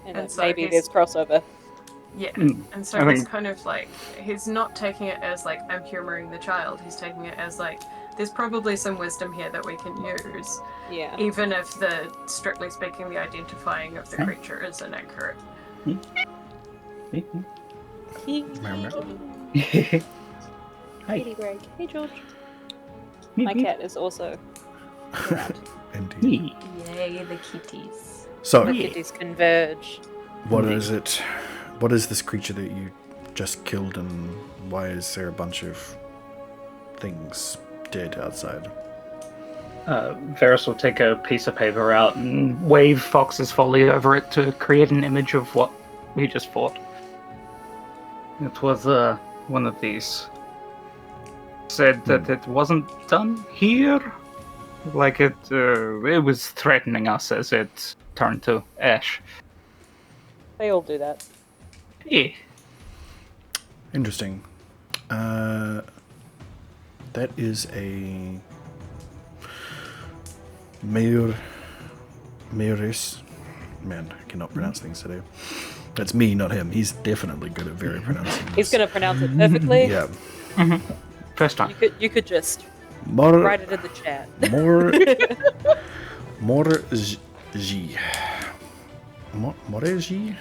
And so maybe there's crossover. Yeah, and so he's kind of like, he's not taking it as like, I'm humoring the child, he's taking it as like, there's probably some wisdom here that we can use. Yeah. Even if strictly speaking, the identifying of the creature is inaccurate. Hi. Greg. Hey, George. My cat is also around. Indeed. Yay, the kitties. So, the kitties converge. What is it? What is this creature that you just killed, and why is there a bunch of things dead outside? Varys will take a piece of paper out and wave Fox's folly over it to create an image of what he just fought. It was one of these. Said that it wasn't done here. Like it was threatening us as it turned to ash. They all do that. Yeah. Interesting. That is a Mayoris. Man, I cannot pronounce things today. That's me, not him. He's definitely good at pronouncing this. He's going to pronounce it perfectly. Yeah. First time. You could just write it in the chat. Moregi.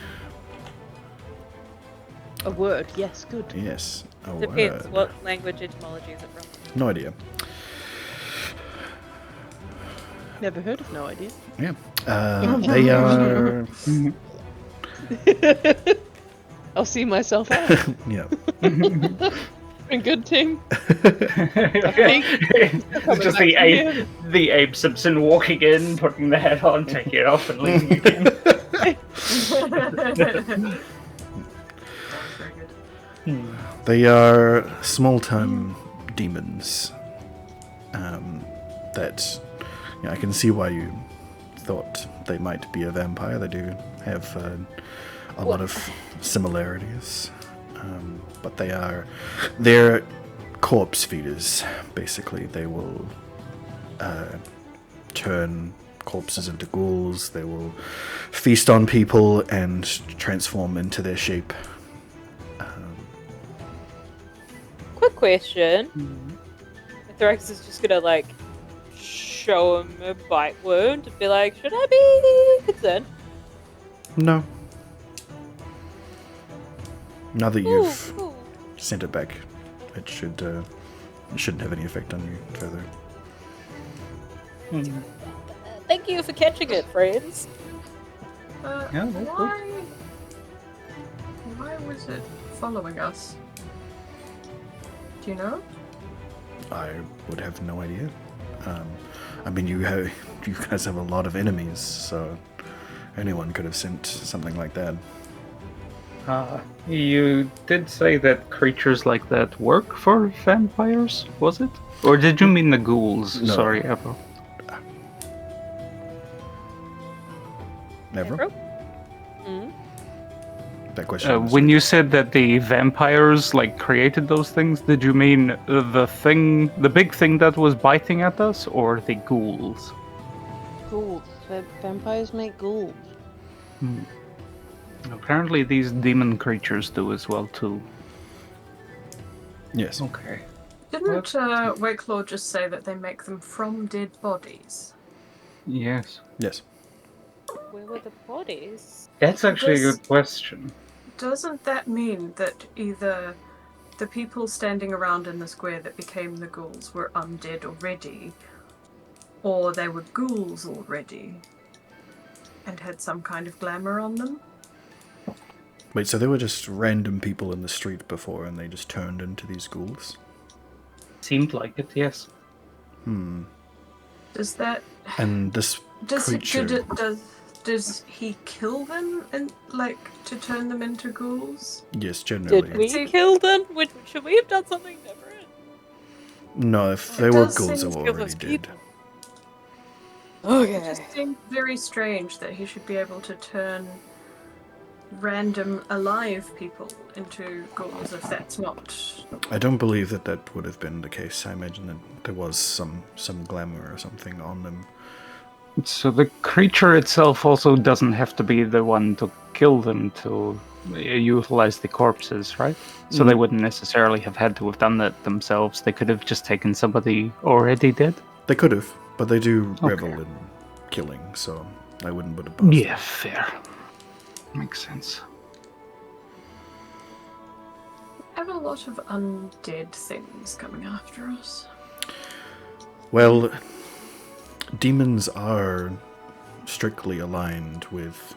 A word, yes, good. Yes, a Depends. word. What language etymology is it from? No idea. Never heard of no idea. Yeah. They are... I'll see myself out. Yeah. A good team. It's just the Abe Simpson walking in, putting the hat on, taking it off, and leaving again. They are small-time demons. That I can see why you thought they might be a vampire. They do have a lot of similarities, but they're corpse feeders. Basically, they will turn corpses into ghouls. They will feast on people and transform into their shape. Quick question. Thorax is just gonna like show him a bite wound and be like, should I be concerned? No. Now that you've sent it back, it shouldn't have any effect on you further. Thank you for catching it, friends. Why was it following us? Do you know? I would have no idea. I mean, you guys have a lot of enemies, so anyone could have sent something like that. You did say that creatures like that work for vampires, was it? Or did you mean the ghouls? No. Sorry, April. Never? Mm-hmm. That question. When you said that the vampires created those things, did you mean the big thing that was biting at us, or the ghouls? Ghouls. Vampires make ghouls. Apparently, these demon creatures do as well too. Yes. Okay. Didn't Wakelaw just say that they make them from dead bodies? Yes. Yes. Where were the bodies? That's actually a This- good question. Doesn't that mean that either the people standing around in the square that became the ghouls were undead already, or they were ghouls already and had some kind of glamour on them? Wait, so they were just random people in the street before, and they just turned into these ghouls? Seemed like it, yes. Does that And this creature... does he kill them and to turn them into ghouls? Yes, generally. Did we See- kill them? Should we have done something different? No, if they It were does ghouls, they seem were to kill already those dead. people. It Okay. just seems very strange that he should be able to turn random alive people into ghouls if that's not. I don't believe that would have been the case. I imagine that there was some glamour or something on them. So the creature itself also doesn't have to be the one to kill them to utilize the corpses, right? So they wouldn't necessarily have had to have done that themselves. They could have just taken somebody already dead. They could have, but they do Okay. revel in killing, so I wouldn't put it past Yeah, fair. Makes sense. I have a lot of undead things coming after us. Well, demons are strictly aligned with,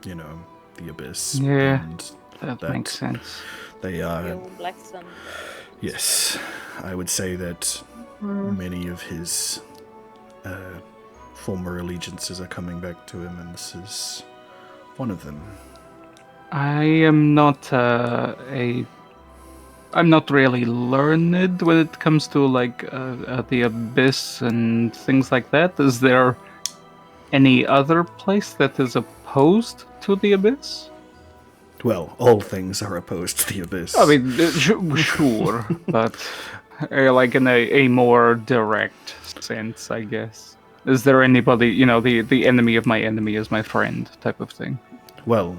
the abyss. Yeah. And That That- makes sense. they are, Your black sun. yes, I would say that many of his former allegiances are coming back to him, and this is one of them. I am not I'm not really learned when it comes to the abyss and things like that. Is there any other place that is opposed to the abyss? Well, all things are opposed to the abyss. I mean, sure, but in a more direct sense, I guess. Is there anybody, the enemy of my enemy is my friend type of thing? Well,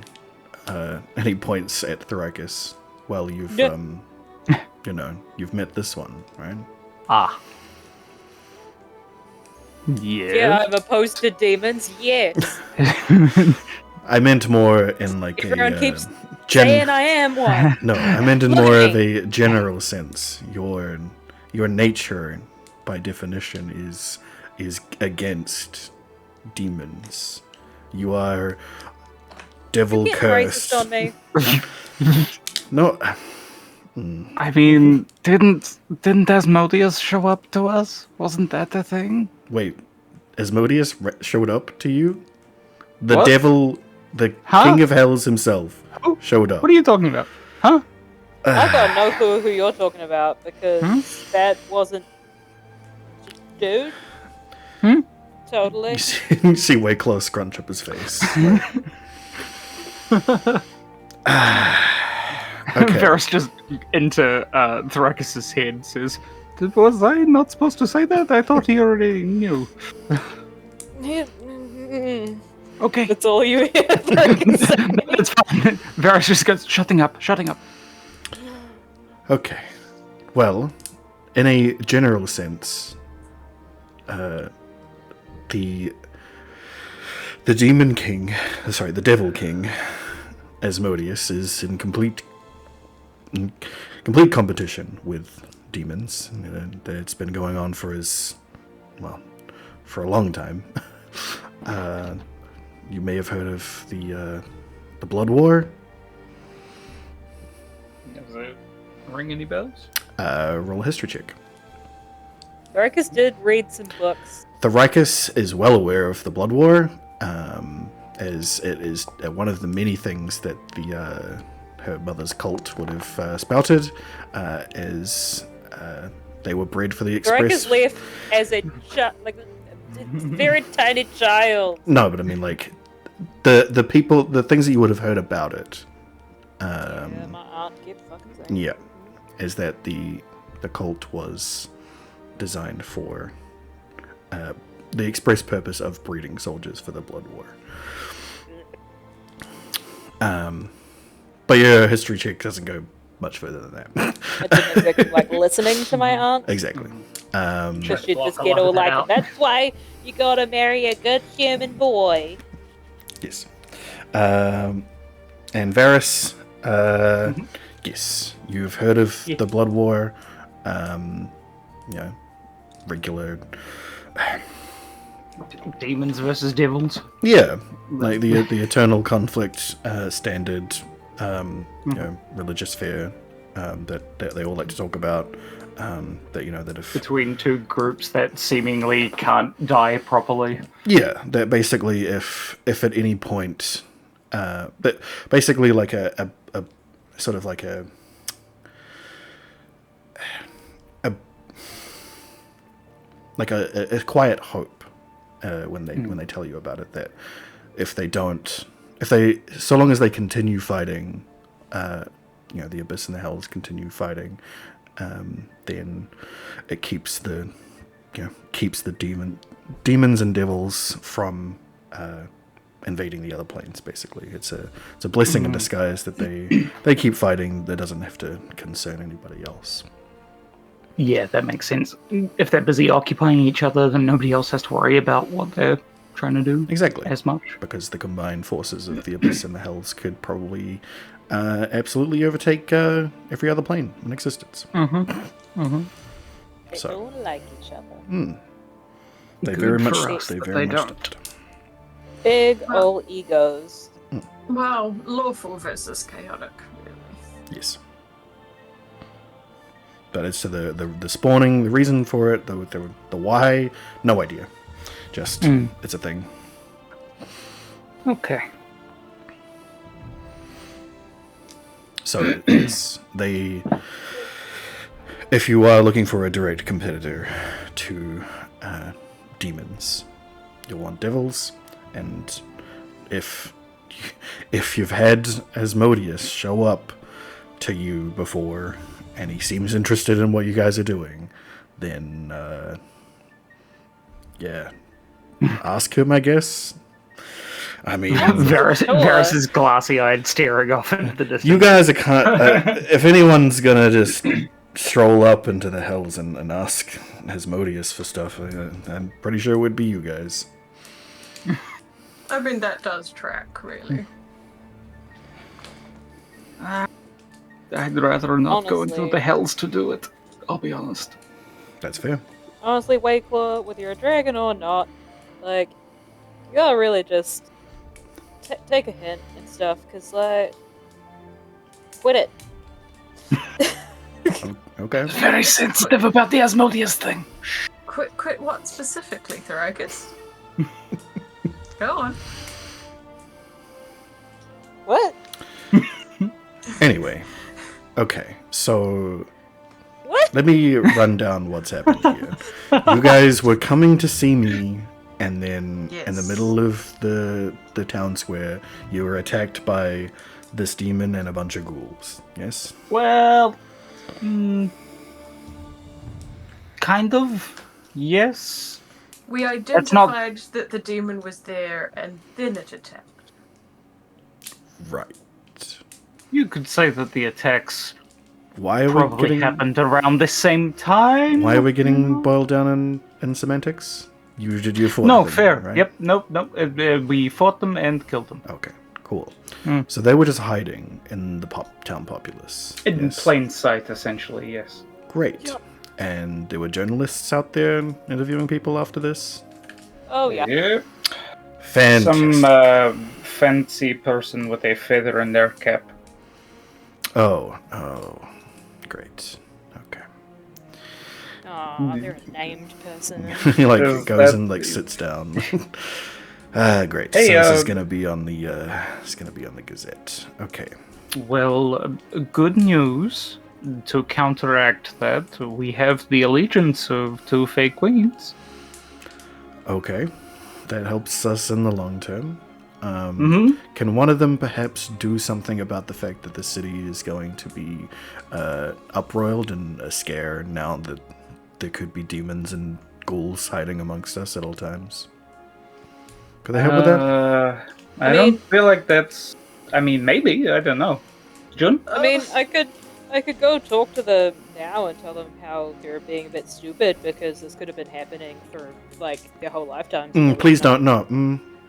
and he points at Thrakus. Well, you've, Yeah. you've met this one, right? Ah. Yeah, I'm opposed to demons. Yes. I meant more in like Everyone a keeps saying I am one. No, I meant in more of a general sense. Your nature, by definition, is against demons. You are devil Getting cursed. racist on me. No, I mean, didn't Asmodeus show up to us? Wasn't that the thing? wait. Asmodeus showed up to you. The What? devil, the Huh? king of hells himself, Who? showed up. What are you talking about? Huh? I've got no clue who you're talking about because that wasn't dude. Hmm? Totally. You see way close scrunch up his face. Okay. Varys just into Thrakus' head says, "Was I not supposed to say that? I thought he already knew." Okay. That's all you hear. It's fine. Varys just goes, shutting up. Okay. Well, in a general sense, the demon king, the devil king, Asmodeus, is in complete competition with demons. It's been going on for a long time. You may have heard of the Blood War. Does it ring any bells? Roll a history check. Marcus did read some books. Thrakus is well aware of the Blood War, as it is one of the many things that her mother's cult would have spouted, as they were bred for the Marcus express. left as a very tiny child. No, but I mean like the people, the things that you would have heard about it. Yeah, my aunt kept fucking saying. Yeah, is that the cult was designed for the express purpose of breeding soldiers for the Blood War. But your history check doesn't go much further than that. I didn't like listening to my aunt. Exactly. Because she'd Block just a get lot all of that like, out. that's why you gotta marry a good human boy. Yes. And Varys, yes, you've heard of the Blood War. Regular. Demons versus devils. Yeah, like the eternal conflict, standard, religious fear that they all like to talk about. That if Between two groups that seemingly can't die properly. yeah, that basically if at any point, that basically like a sort of like a quiet hope when they tell you about it, that so long as they continue fighting, the Abyss and the Hells continue fighting, then it keeps the demons and devils from invading the other planes. Basically, it's a blessing in disguise that they keep fighting. That doesn't have to concern anybody else. Yeah, that makes sense. If they're busy occupying each other, then nobody else has to worry about what they're trying to do. Exactly. As much. Because the combined forces of the Abyss and the Hells could probably absolutely overtake every other plane in existence. They So. don't like each other. They Good very much for us they that very they much don't. Big ol' egos. Well, lawful versus chaotic, really. Yes. But as to the spawning, the reason for it, the why, no idea. Just it's a thing. Okay. So yes, if you are looking for a direct competitor to demons, you'll want devils, and if you've had Asmodeus show up to you before and he seems interested in what you guys are doing, then ask him, I guess. I mean, Varys is glassy-eyed, staring off into the distance. you guys are if anyone's gonna just stroll up into the Hells and ask Asmodeus for stuff, I'm pretty sure it would be you guys. I mean, that does track, really. I'd rather not go into Honestly. the Hells to do it. I'll be honest. That's fair. Honestly, Wakeclaw, whether you're a dragon or not, like, you gotta really just take a hint and stuff, because, like, quit it. Okay. Very sensitive about the Asmodeus thing. Quit what specifically, Thoracus? Go on. What? Anyway, okay, so What? let me run down what's happened here. You guys were coming to see me, and then in the Yes. middle of the town square, you were attacked by this demon and a bunch of ghouls. Yes? Well, kind of. Yes. We not- identified that the demon was there, and then it attacked. Right. You could say that the attacks Why are we probably getting happened around the same time. Why are we getting boiled down in semantics? You fought No, them, fair. right? Yep, nope. We fought them and killed them. Okay, cool. So they were just hiding in the town populace. In yes? plain sight, essentially, yes. Great. Yep. And there were journalists out there interviewing people after this? Oh, yeah. Yep. Fantastic. Some fancy person with a feather in their cap. Oh, great. Okay. Aw, they're a named person. He Is goes that- and sits down. Great. Hey, so this is gonna be on the Gazette. Okay. Well, good news. To counteract that, we have the allegiance of two fake queens. Okay. That helps us in the long term. Mm-hmm. Can one of them perhaps do something about the fact that the city is going to be uproiled and a scare now that there could be demons and ghouls hiding amongst us at all times? Could they help with that? I don't feel like that's... I mean, maybe. I don't know. Jun? I mean, I could go talk to them now and tell them how they're being a bit stupid because this could have been happening for like their whole lifetimes. Please don't. No.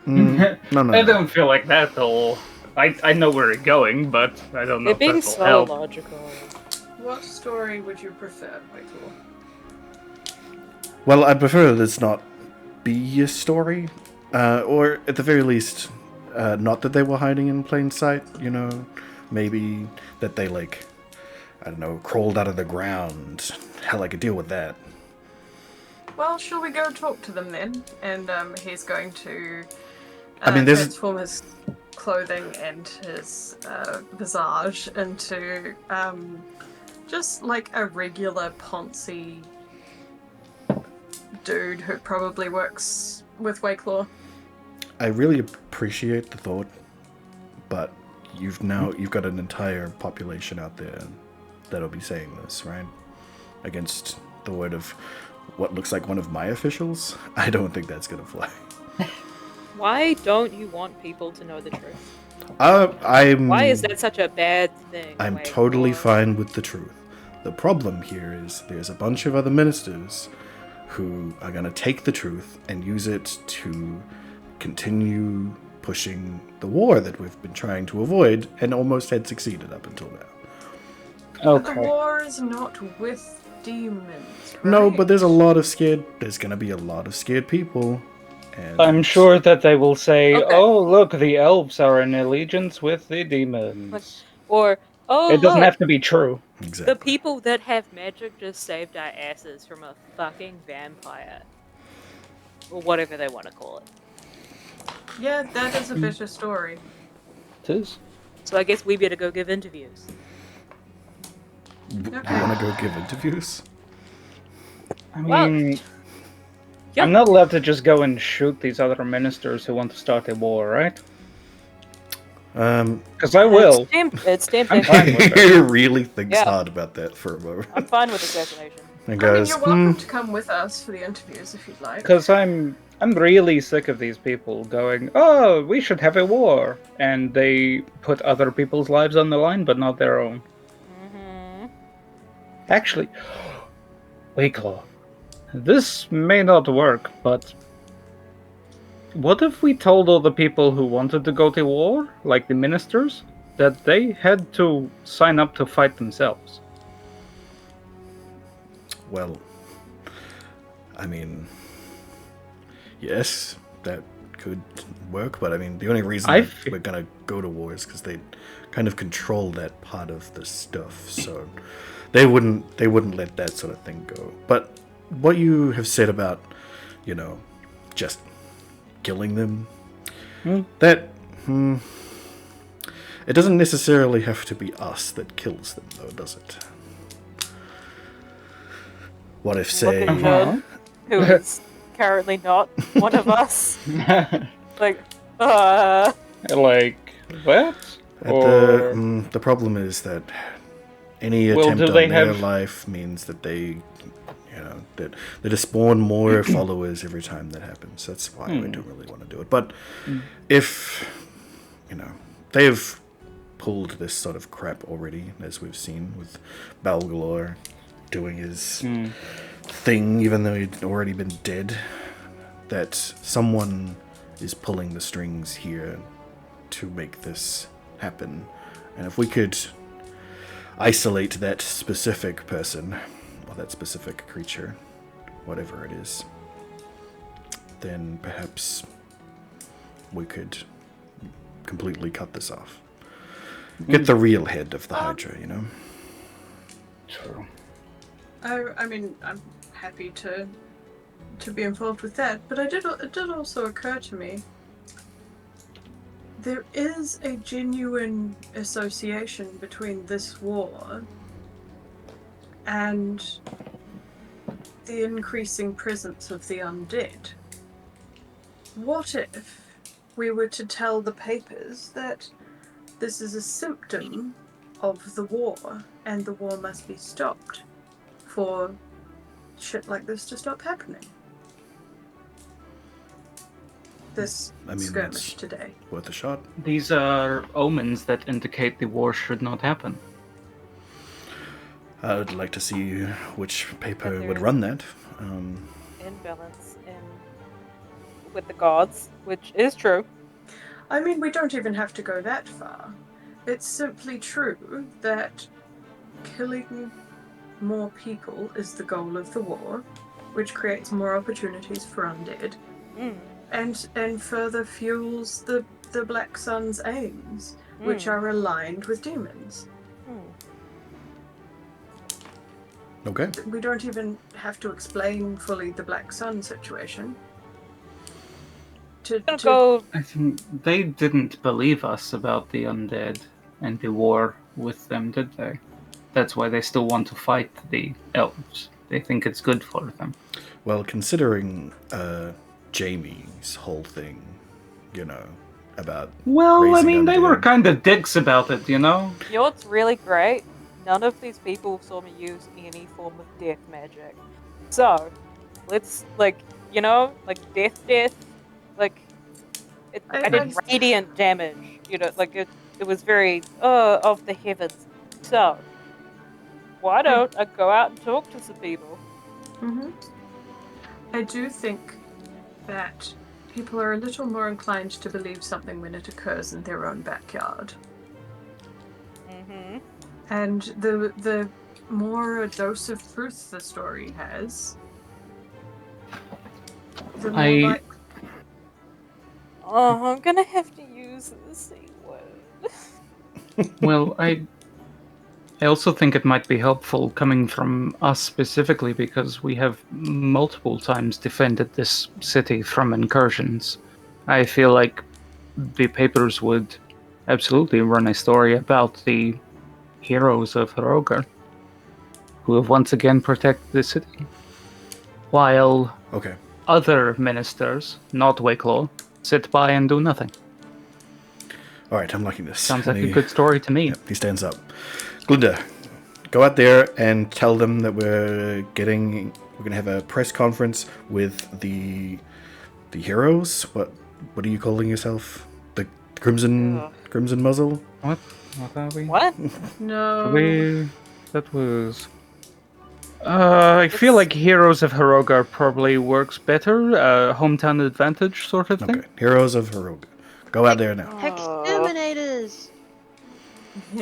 No. I don't feel like that'll. I know where you're going, but I don't know They're if being that'll so help. logical. What story would you prefer, Michael? Well, I'd prefer this not be a story, or at the very least, not that they were hiding in plain sight. You know, maybe that they I don't know, crawled out of the ground. Hell, I could deal with that. Well, shall we go talk to them then? And he's going to I mean, there's transform his clothing and his visage into just like a regular Ponzi dude who probably works with Wakelaw. I really appreciate the thought, but you've got an entire population out there that'll be saying this, right? Against the word of what looks like one of my officials? I don't think that's gonna fly. Why don't you want people to know the truth? Why is that such a bad thing? I'm Wait, totally or- fine with the truth. The problem here is there's a bunch of other ministers who are going to take the truth and use it to continue pushing the war that we've been trying to avoid and almost had succeeded up until now. But the Okay. war is not with demons, right? No, but there's going to be a lot of scared people. And I'm sure that they will say, Okay. "Oh, look, the elves are in allegiance with the demons." Or, oh, It doesn't look, have to be true. Exactly. the people that have magic just saved our asses from a fucking vampire. Or whatever they want to call it. Yeah, that is a better story. It is. So I guess we better go give interviews. You want to go give interviews? I Well, mean, yeah. I'm not allowed to just go and shoot these other ministers who want to start a war, right? Because I will. It's tempting. I'm fine with it. He really thinks Yeah. hard about that for a moment. I'm fine with assassination. And I mean, goes, you're welcome to come with us for the interviews if you'd like. Because I'm really sick of these people going, "Oh, we should have a war," and they put other people's lives on the line, but not their own. Mm-hmm. Actually, Wakelaw, this may not work, but what if we told all the people who wanted to go to war, like the ministers, that they had to sign up to fight themselves? well, I mean, yes, that could work, but I mean, the only reason I that fe- we're gonna go to war is because they kind of control that part of the stuff, so they wouldn't let that sort of thing go. But what you have said about, you know, just killing them, it doesn't necessarily have to be us that kills them, though, does it? What if, say, Look at John, who is currently not one of us. Like, Like, what? Or... the problem is that any Well, attempt do on they their have- life means that they, that they just spawn more followers every time that happens. That's why we don't really want to do it. But if, they've pulled this sort of crap already, as we've seen with Balgalore doing his thing, even though he'd already been dead, that someone is pulling the strings here to make this happen. And if we could isolate that specific person, or that specific creature, whatever it is, then perhaps we could completely cut this off. Get the real head of the Hydra, True. I mean, I'm happy to be involved with that, but it did also occur to me there is a genuine association between this war and the increasing presence of the undead. What if we were to tell the papers that this is a symptom of the war and the war must be stopped for shit like this to stop happening? This skirmish that's today. worth a shot. These are omens that indicate the war should not happen. I would like to see which paper But would there run that. imbalance in with the gods, which is true. I mean, we don't even have to go that far. It's simply true that killing more people is the goal of the war, which creates more opportunities for undead, and further fuels the Black Sun's aims, which are aligned with demons. Okay. We don't even have to explain fully the Black Sun situation. I think they didn't believe us about the undead and the war with them, did they? That's why they still want to fight the elves. They think it's good for them. Well, considering Jamie's whole thing, about... Well, I raising mean, they were undead. kind of dicks about it, You know what's really great? None of these people saw me use any form of death magic. So, let's, death, I did radiant damage, it was very, of the heavens. So, why don't I go out and talk to some people? I do think that people are a little more inclined to believe something when it occurs in their own backyard. And the more a dose of truth the story has, the more like... Oh, I'm gonna have to use the C word. Well, I also think it might be helpful coming from us specifically because we have multiple times defended this city from incursions. I feel like the papers would absolutely run a story about the heroes of Hrogar, who have once again protected the city, while other ministers, not Wakelaw, sit by and do nothing. All right, I'm liking this. Sounds like a good story to me. He stands up. Glinda, go out there and tell them that we're going to have a press conference with the heroes. What are you calling yourself? The Crimson Muzzle? What are we? What? No. That was... I feel like Heroes of Hrogar probably works better. Hometown advantage sort of thing. Okay, Heroes of Hrogar. Go out there now. Exterminators!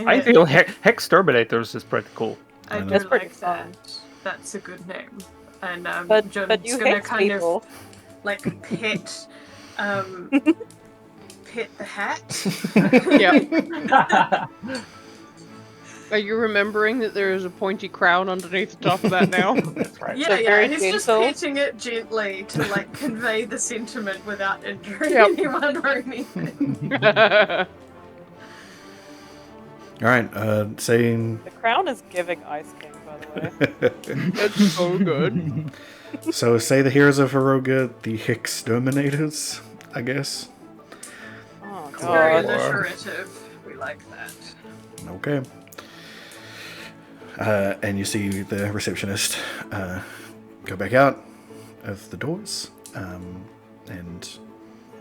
I feel Hexterminators is pretty cool. I do That's pretty like fun. that. That's a good name. And But John's you gonna hex kind people. of like pet the hat. Yep. Are you remembering that there is a pointy crown underneath the top of that now? That's right. Yeah, very he's just gentle. petting it gently to like convey the sentiment without injuring Yep. anyone or anything. All right, saying... The crown is giving Ice King, by the way. That's so good. So say the Heroes of Hrogar, the Hexterminators, I guess. Oh, It's very God. alliterative. We like that. Okay. And you see the receptionist go back out of the doors, and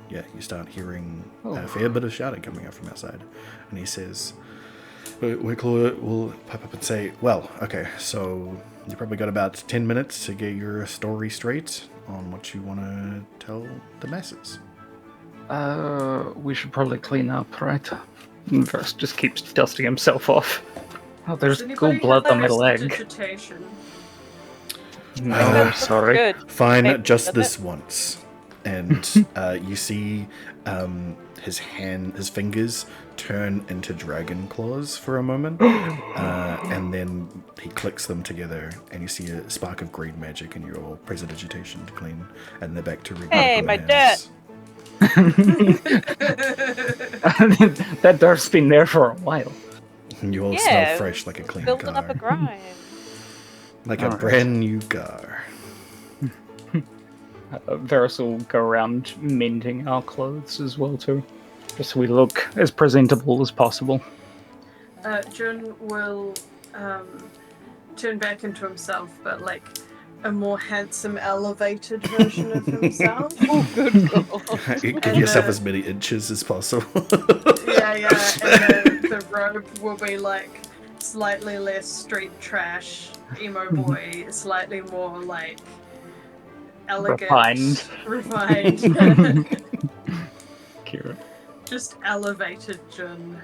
yeah, you start hearing a fair bit of shouting coming out from outside. And he says, Wickler will pop up and say, well, okay, so you probably got about 10 minutes to get your story straight on what you want to tell the masses. We should probably clean up, right? Verse just keeps dusting himself off. Oh, there's Does cool anybody blood have on my leg. prestidigitation? No, sorry. Good. Fine, Okay, just that's this it. once. And you see his fingers turn into dragon claws for a moment, and then he clicks them together, and you see a spark of green magic, and you're all prestidigitation to clean, and they're back to regular Hey, my hands. That dart's been there for a while. And you all Yeah, smell fresh like a clean building car. up a grind. Like a Alright. brand new car. Varus will go around mending our clothes as well too, just so we look as presentable as possible. Jun will turn back into himself, but like a more handsome, elevated version of himself. Oh, good God. Give And, yourself as many inches as possible. Yeah, and the robe will be like slightly less street trash, emo boy, slightly more like elegant, refined. Cute. Just elevated Jun.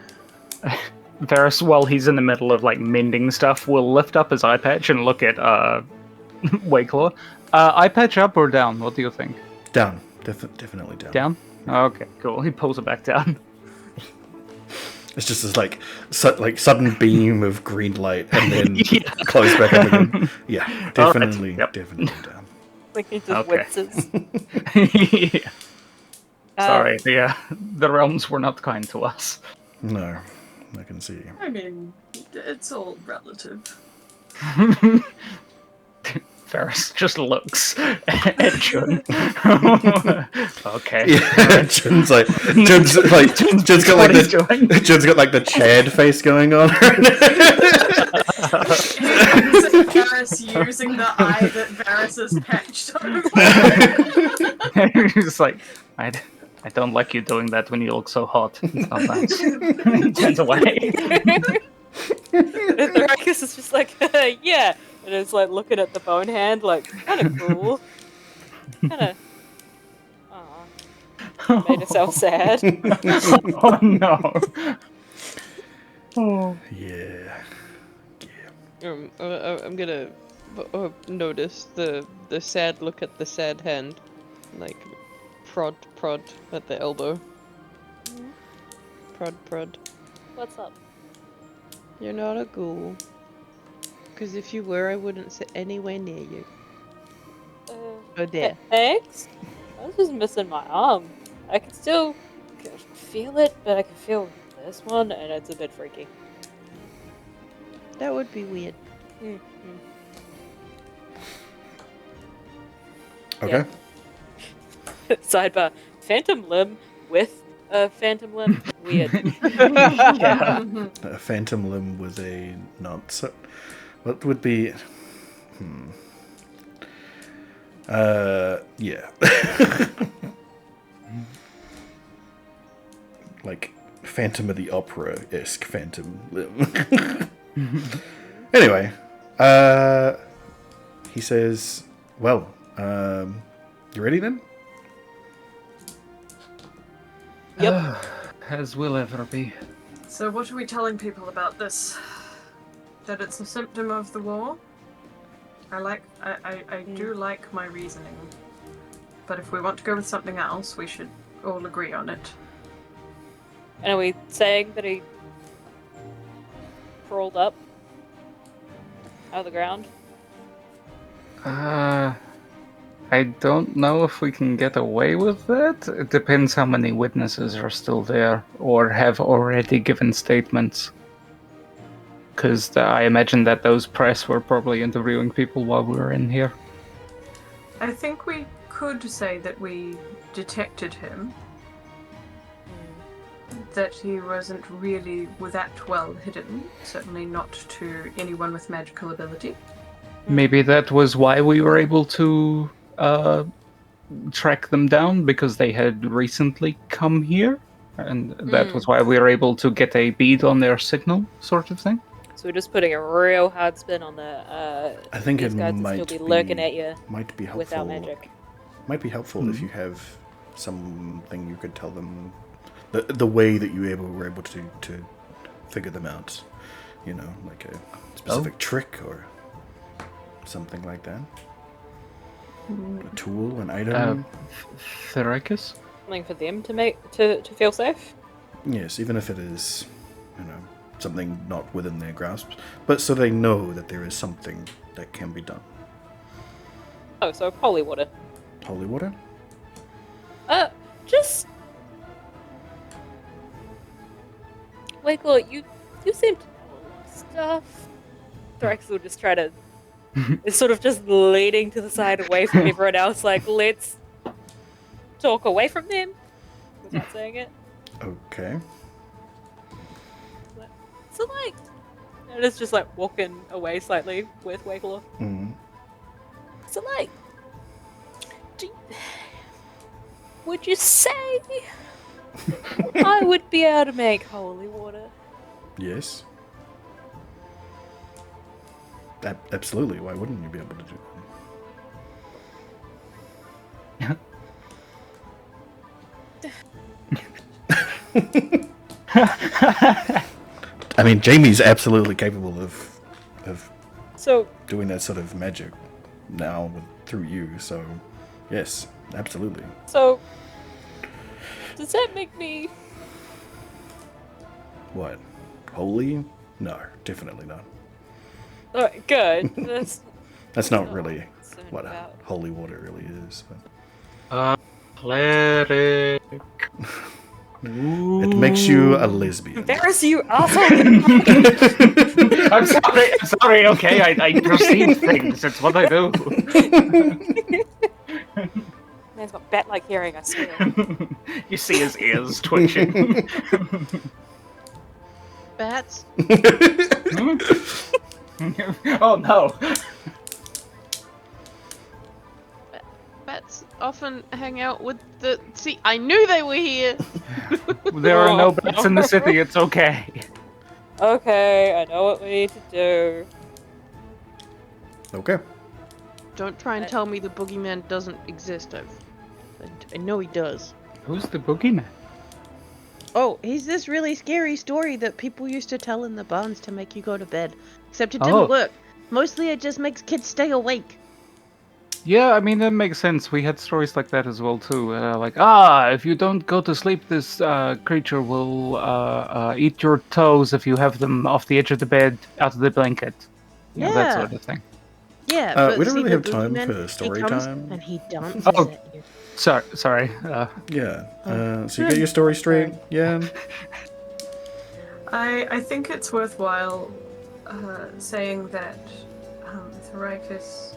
Varys, while he's in the middle of like mending stuff, will lift up his eye patch and look at Wakelaw. Eye patch up or down? What do you think? Down. Definitely down. Down? Okay, cool. He pulls it back down. It's just this like sudden beam of green light and then Yeah. close back up again. Yeah, definitely, Yep. definitely down. Like he just Okay. winces. Yeah. Sorry, the realms were not kind to us. No, I can see. I mean, it's all relative. Varys just looks at Jun. Okay. Yeah, Jun's got what he's doing. Jun's got like the Chad face going on. Varys using the eye that Varys has patched over. He's like, I don't like you doing that when you look so hot. It's not nice. Turns away. Thrakus is just like, yeah. And it's like looking at the bone hand, like, kind of cool. Kind of. Made herself sad. Oh no. Oh. Yeah. I'm gonna notice the sad look at the sad hand, like prod at the elbow. Prod. What's up? You're not a ghoul. Because if you were, I wouldn't sit anywhere near you. Oh dear. Thanks? I was just missing my arm. I can still feel it, but I can feel this one, and it's a bit freaky. That would be weird. Okay. Sidebar: phantom limb with a phantom limb. Weird. Yeah. A phantom limb with a not so. What would be? Yeah. Like Phantom of the Opera-esque phantom limb. Anyway, he says, "Well, you ready then?" Yep. As will ever be. So what are we telling people about this? That it's a symptom of the war? I do like my reasoning. But if we want to go with something else, we should all agree on it. And are we saying that he crawled up out of the ground? I don't know if we can get away with that. It depends how many witnesses are still there or have already given statements. Because I imagine that those press were probably interviewing people while we were in here. I think we could say that we detected him. That he wasn't really that well hidden. Certainly not to anyone with magical ability. Maybe that was why we were able to track them down, because they had recently come here. And that was why we were able to get a bead on their signal, sort of thing. So we're just putting a real hard spin on the. I think these it guys might will still be lurking at you might be helpful. without magic. Might be helpful if you have something you could tell them, the way that you were able to figure them out. You know, like a specific trick or something like that. A tool, an item. Therakus? Something for them to make to feel safe. Yes, even if it is, something not within their grasp, but so they know that there is something that can be done. Oh, so holy water. Holy water? Just Wakelaw, you seem to know stuff. Thrax will just try to. It's sort of just leaning to the side away from everyone else, like, let's talk away from them without saying it. Okay. So, like, and it's just like walking away slightly with Wakelaw. Mm. So, like, would you say I would be able to make holy water? Yes. Absolutely. Why wouldn't you be able to do I mean, Jamie's absolutely capable of So, doing that sort of magic now through you. So, yes, absolutely. so does that make me? What? Holy? No, definitely not. Alright, good. That's not Oh, really concerned what about. holy water really is. But Cleric. it makes you a lesbian. Embarrass you, asshole! I'm sorry, okay, I perceive things, it's what I do. Man's got bat-like hearing, I swear. You see his ears twitching. Bats. Oh no. Bats often hang out with the. See, I knew they were here. There are no bats in the city, it's okay. Okay, I know what we need to do. Okay. Don't try and tell me the boogeyman doesn't exist. I know he does. Who's the boogeyman? Oh, he's this really scary story that people used to tell in the barns to make you go to bed. Except it didn't work. Mostly it just makes kids stay awake. Yeah, I mean, that makes sense. We had stories like that as well, too. Like, if you don't go to sleep, this creature will eat your toes if you have them off the edge of the bed, out of the blanket. You know, that Yeah. sort of thing. Yeah, but we don't see, really the have time boogeyman, for story he comes time. and he dances Oh. at you. Sorry. Yeah. So you get your story straight? Yeah. I think it's worthwhile saying that Thoricus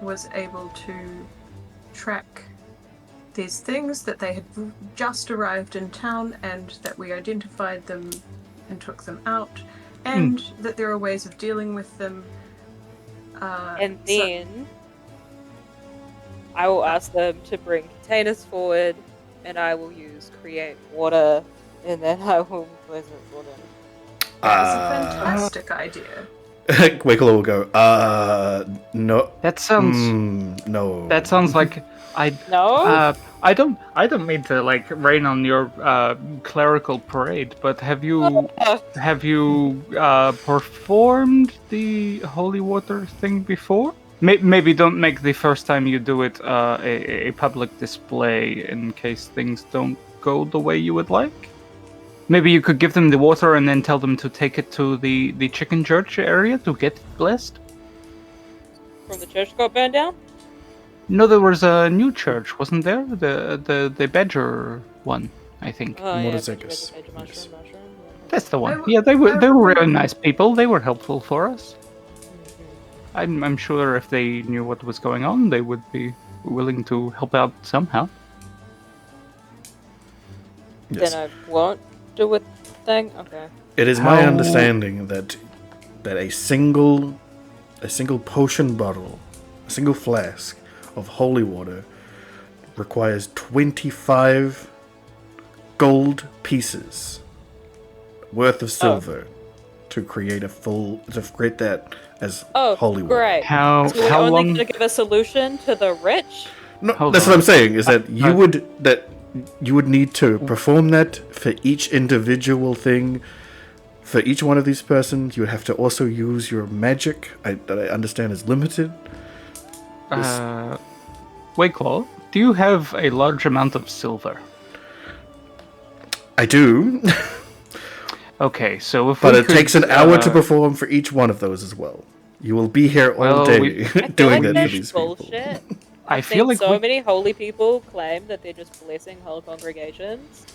was able to track these things, that they had just arrived in town and that we identified them and took them out, and that there are ways of dealing with them. And then I will ask them to bring containers forward, and I will use create water, and then I will visit for them. That's a fantastic idea. Wiggler will go, no. That sounds... no. That sounds like... No? I don't mean to like rain on your clerical parade, but have you performed the holy water thing before? Maybe don't make the first time you do it a public display in case things don't go the way you would like. Maybe you could give them the water and then tell them to take it to the chicken church area to get it blessed. From the church got burned down? No, there was a new church, wasn't there? The Badger one, I think. Oh, yeah, Mordecus. mushroom. That's the one. Yeah, they were really nice people. They were helpful for us. I'm sure if they knew what was going on, they would be willing to help out somehow. Yes. Then I won't do a thing? Okay. It is my understanding that a single potion bottle, a single flask of holy water requires 25 gold pieces worth of silver to create that as holy water. Great. How So we're only long? going to give a solution to the rich? No, Hold that's on. what I'm saying. Is that you would need to perform that for each individual thing. For each one of these persons, you would have to also use your magic that I understand is limited. Wakelow, do you have a large amount of silver? I do, Okay, so if but we it could, takes an hour to perform for each one of those as well. You will be here all Well, day I feel doing like that for that's these people. bullshit. I feel like so many holy people claim that they're just blessing whole congregations.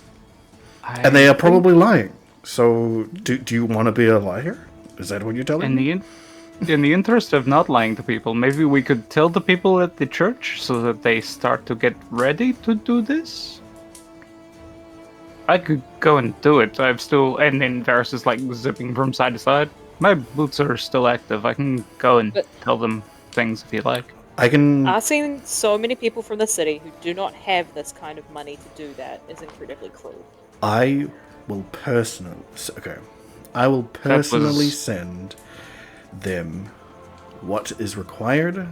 And they are probably lying. So, do you want to be a liar? Is that what you're telling me? in the interest of not lying to people, maybe we could tell the people at the church so that they start to get ready to do this. I could go and do it. And then Varus is like zipping from side to side. My boots are still active. I can go and tell them things if you like. I can. Asking so many people from the city who do not have this kind of money to do that is incredibly cruel. I will personally. Okay. I will personally send them what is required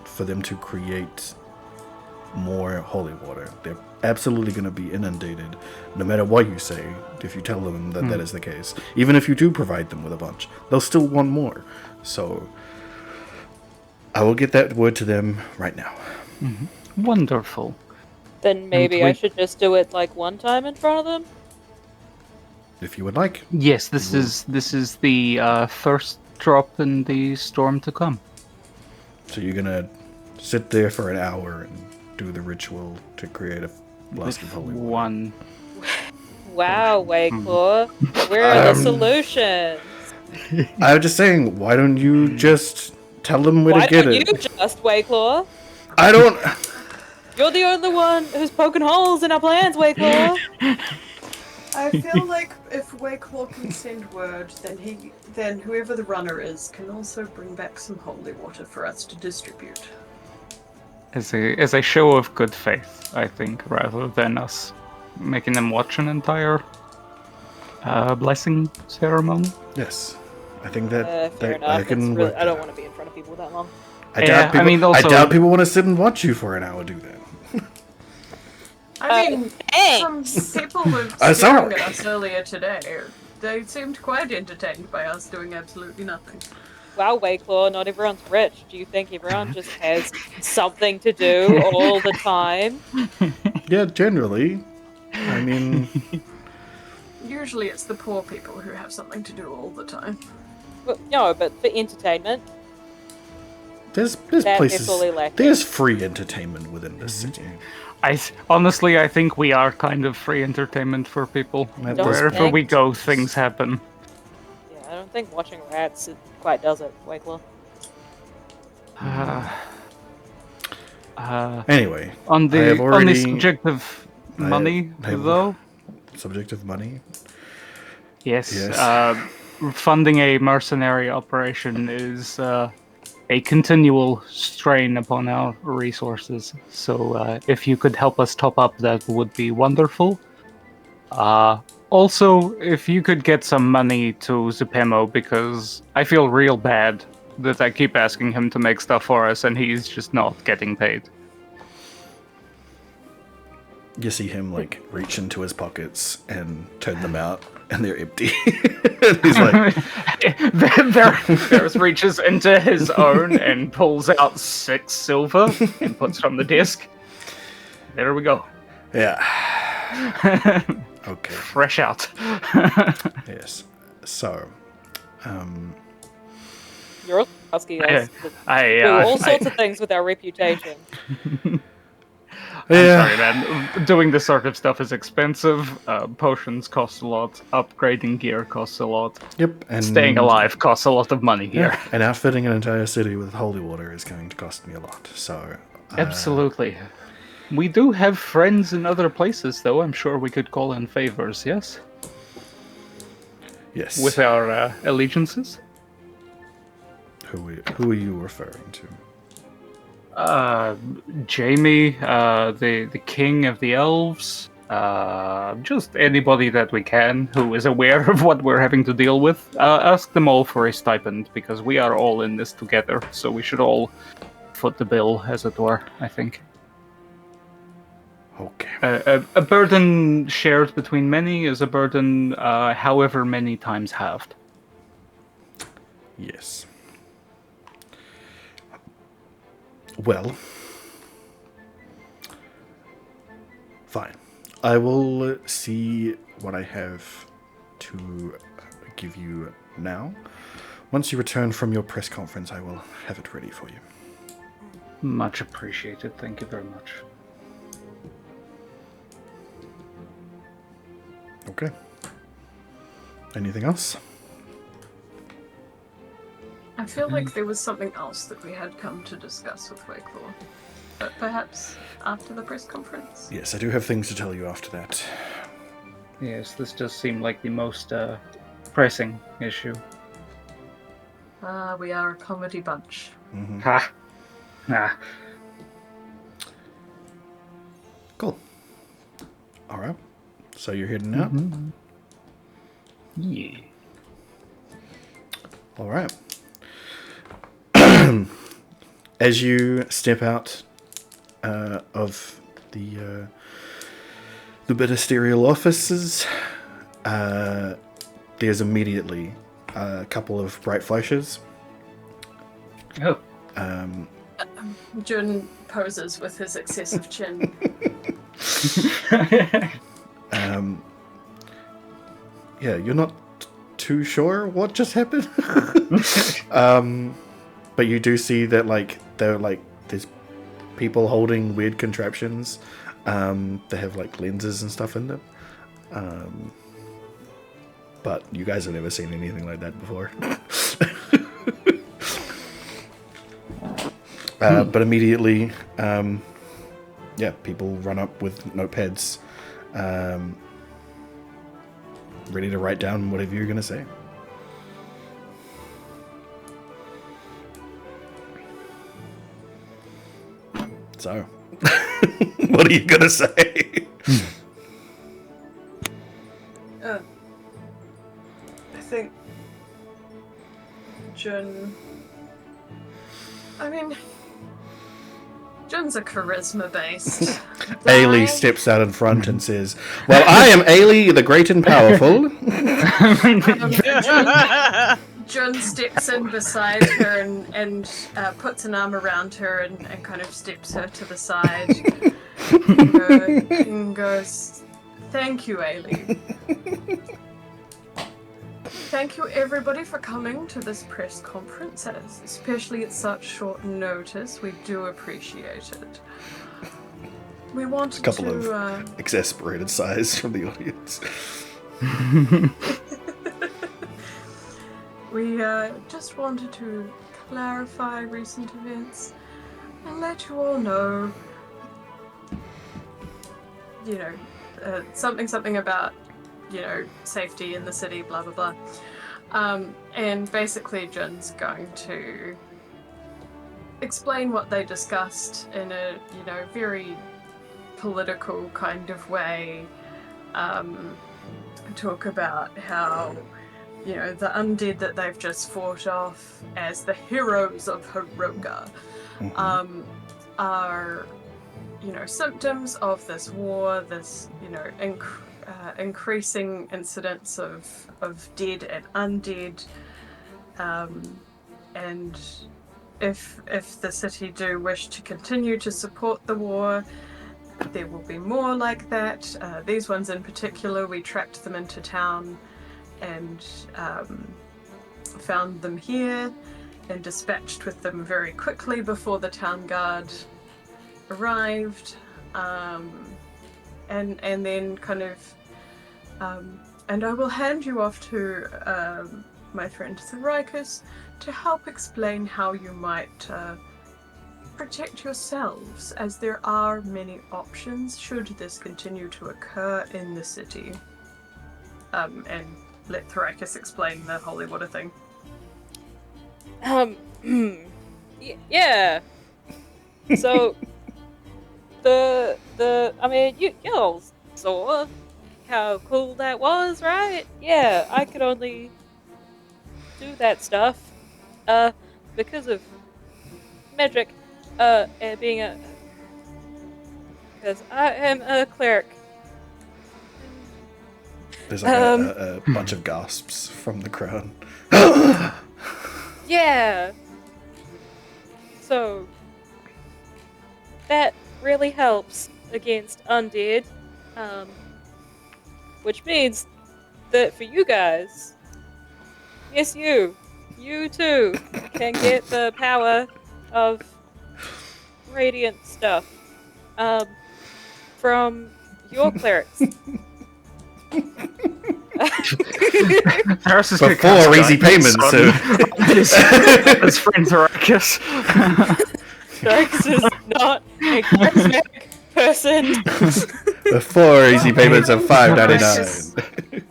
for them to create more holy water. absolutely going to be inundated, no matter what you say, if you tell them that that is the case. Even if you do provide them with a bunch, they'll still want more. So, I will get that word to them right now. Wonderful. Then maybe we- I should just do it like one time in front of them. If you would like. Yes, this is the first drop in the storm to come. So you're going to sit there for an hour and do the ritual to create a flask of holy water. One. Wow, Wayclaw, where are the solutions? I was just saying, why don't you just tell them where Why to get don't it? you just, Wayclaw? I don't... You're the only one who's poking holes in our plans, Wayclaw. I feel like if Wayclaw can send word, then whoever the runner is can also bring back some holy water for us to distribute. As a show of good faith, I think, rather than us making them watch an entire blessing ceremony. Yes. I think that, Fair that enough. I can Really, work I don't that. want to be in front of people that long. I doubt people, also, I doubt people want to sit and watch you for an hour do that. I mean, thanks. some people were I'm staring sorry. at us earlier today. They seemed quite entertained by us doing absolutely nothing. Wow, Wayclaw, not everyone's rich. Do you think everyone just has something to do all the time? Yeah, generally. I mean, Usually it's the poor people who have something to do all the time. Well, no, but for entertainment. there's That places. is fully lacking. There's free entertainment within this city. Honestly, I think we are kind of free entertainment for people. At Don't this Wherever point. we go, things happen. Yeah, I don't think watching rats quite does it, Wayclaw. Anyway, On I the have on already- the subject of money, I have- though, subject of money. yes, Yes. funding a mercenary operation is a continual strain upon our resources. So if you could help us top up, that would be wonderful. Also, if you could get some money to Zupemo, because I feel real bad that I keep asking him to make stuff for us and he's just not getting paid. You see him like reach into his pockets and turn them out, and they're empty. And he's like, There's reaches into his own and pulls out 6 silver and puts it on the desk. There we go. yeah. Okay. Fresh out. Yes. So, You're asking us to I, do all I- sorts of things with our reputation. yeah. Sorry, man. Doing this sort of stuff is expensive. Potions cost a lot. Upgrading gear costs a lot. Yep. And Staying alive costs a lot of money here. Yeah, and outfitting an entire city with holy water is going to cost me a lot. So, Absolutely. We do have friends in other places, though. I'm sure we could call in favors, yes? yes. With our allegiances? Who are you referring to? Jamie, the king of the elves, just anybody that we can who is aware of what we're having to deal with. Ask them all for a stipend, because we are all in this together, so we should all foot the bill, as it were, I think. Okay. A burden shared between many is a burden however many times halved. Yes. Well, fine. I will see what I have to give you now. Once you return from your press conference, I will have it ready for you. Much appreciated. Thank you very much. Okay. Anything else? I feel like there was something else that we had come to discuss with Wayclaw. But perhaps after the press conference? Yes, I do have things to tell you after that. Yes, this does seem like the most pressing issue. We are a comedy bunch. Mm-hmm. Ha! Nah. Cool. All right. So you're heading out? Yeah. All right. As you step out of the the ministerial offices, there's immediately a couple of bright flashes. Oh. Jun poses with his excessive chin. Yeah, you're not too sure what just happened. But you do see that there's people holding weird contraptions. They have like lenses and stuff in them. But you guys have never seen anything like that before. But immediately, people run up with notepads, ready to write down whatever you're going to say. So, what are you going to say? I think Jun. I mean, Jun's a charisma-based. Ailey steps out in front and says, "Well, I am Ailey, the great and powerful." Jun steps in beside her and puts an arm around her and kind of steps her to the side and goes, "Thank you, Ailey. Thank you, everybody, for coming to this press conference, especially at such short notice. We do appreciate it. We wanted A couple of exasperated sighs from the audience. We just wanted to clarify recent events and let you all know, something about, safety in the city, blah, blah, blah. And basically Jun's going to explain what they discussed in a, very political kind of way. Talk about how, the undead that they've just fought off as the heroes of Hiroga are, symptoms of this war, this, increasing incidents of dead and undead, and if the city do wish to continue to support the war, there will be more like that. These ones in particular, we tracked them into town and found them here and dispatched with them very quickly before the town guard arrived. And then kind of, and I will hand you off to my friend ThatRandomGuy to help explain how you might protect yourselves, as there are many options should this continue to occur in the city. And let ThatRandomGuy explain the holy water thing. Yeah. So, you all saw how cool that was, right? Yeah, I could only do that stuff, because of magic, and being because I am a cleric. There's a bunch of gasps from the crowd. Yeah. So, that really helps against undead, which means that for you guys, yes, you too can get the power of radiant stuff from your clerics. Before easy payments, so his friend ThatRandomGuy. Rex is not a charismatic person. Before easy payments of $5.99.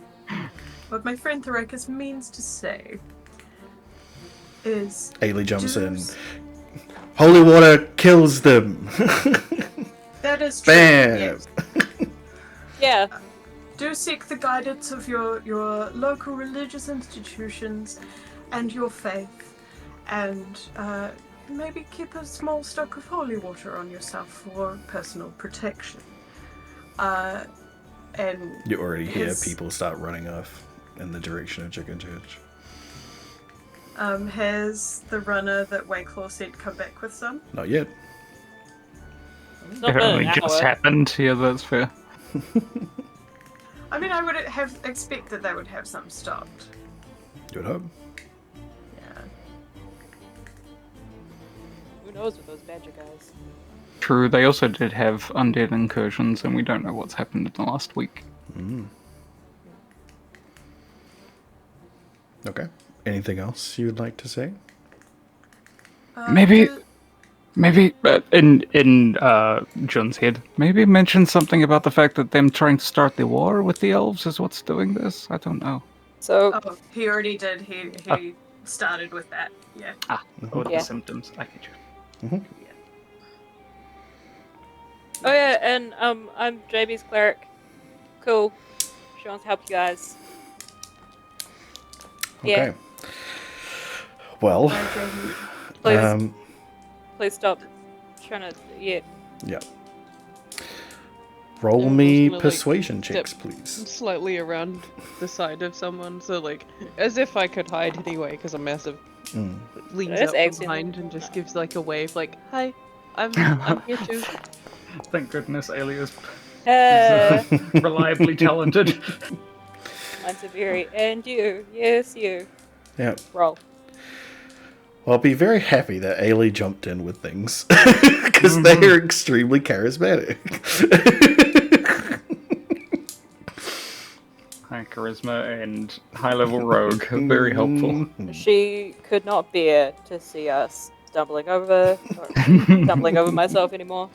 What my friend ThatRandomGuy means to say is... Ailey jumps in. Holy water kills them. That is true. Bam! Yes. Yeah. Do seek the guidance of your local religious institutions and your faith, and maybe keep a small stock of holy water on yourself for personal protection. And You already hear His- people start running off in the direction of Chicken Church. has the runner that Wakeclaw said come back with some? Not yet. It's It not been only an just hour. happened. Yeah, that's fair. I mean, I would have expected they would have some stocked. You would hope. Yeah. Who knows with those badger guys? True, they also did have undead incursions, and we don't know what's happened in the last week. Okay. Anything else you would like to say? Maybe in John's head, maybe mention something about the fact that them trying to start the war with the elves is what's doing this. I don't know. So, Oh, he already did. He started with that. Yeah. Or Yeah. the symptoms. I get you. oh yeah, and I'm JB's cleric. Cool. She wants to help you guys. Yeah. Okay. Well, Please, please stop trying to. Yeah. yeah. Roll Yeah, I me was gonna, like, persuasion step checks, please. slightly around the side of someone, so like as if I could hide anyway, because I'm massive. Leans There's out eggs from in behind there. and just gives like a wave, like "Hi, I'm here too." Thank goodness Alias Uh, is reliably talented. mine's a very. And you. Yes, you. Yeah. Roll. Well, I'll be very happy that Ailey jumped in with things because they are extremely charismatic. High charisma and high level rogue. Very helpful. She could not bear to see us stumbling over, or stumbling over myself anymore.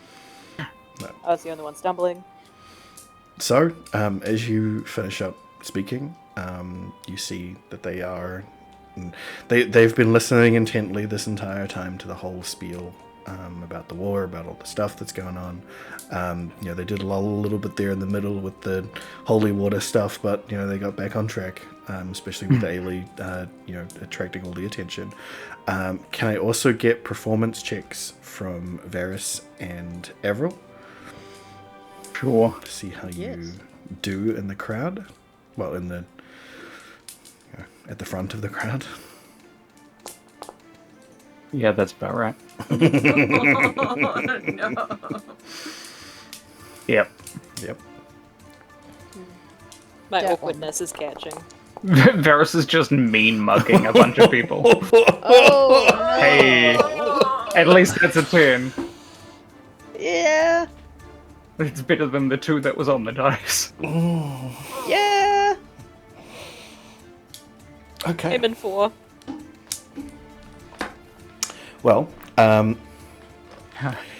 No. I was the only one stumbling. So, as you finish up speaking, you see that they are. They've been listening intently this entire time to the whole spiel about the war, about all the stuff that's going on. They did lull a little bit there in the middle with the holy water stuff, but they got back on track, especially with Ailey, attracting all the attention. Can I also get performance checks from Varys and Avril Sure. to see how Yes. you do in the crowd? Well, in the at the front of the crowd. Yeah, that's about right. Oh, no. Yep. Yep. My That awkwardness is catching. Varys is just mean mugging a bunch of people. Oh, Hey, at least that's a turn. yeah, It's better than the 2 that was on the dice. yeah. Okay. Him and 4. Well,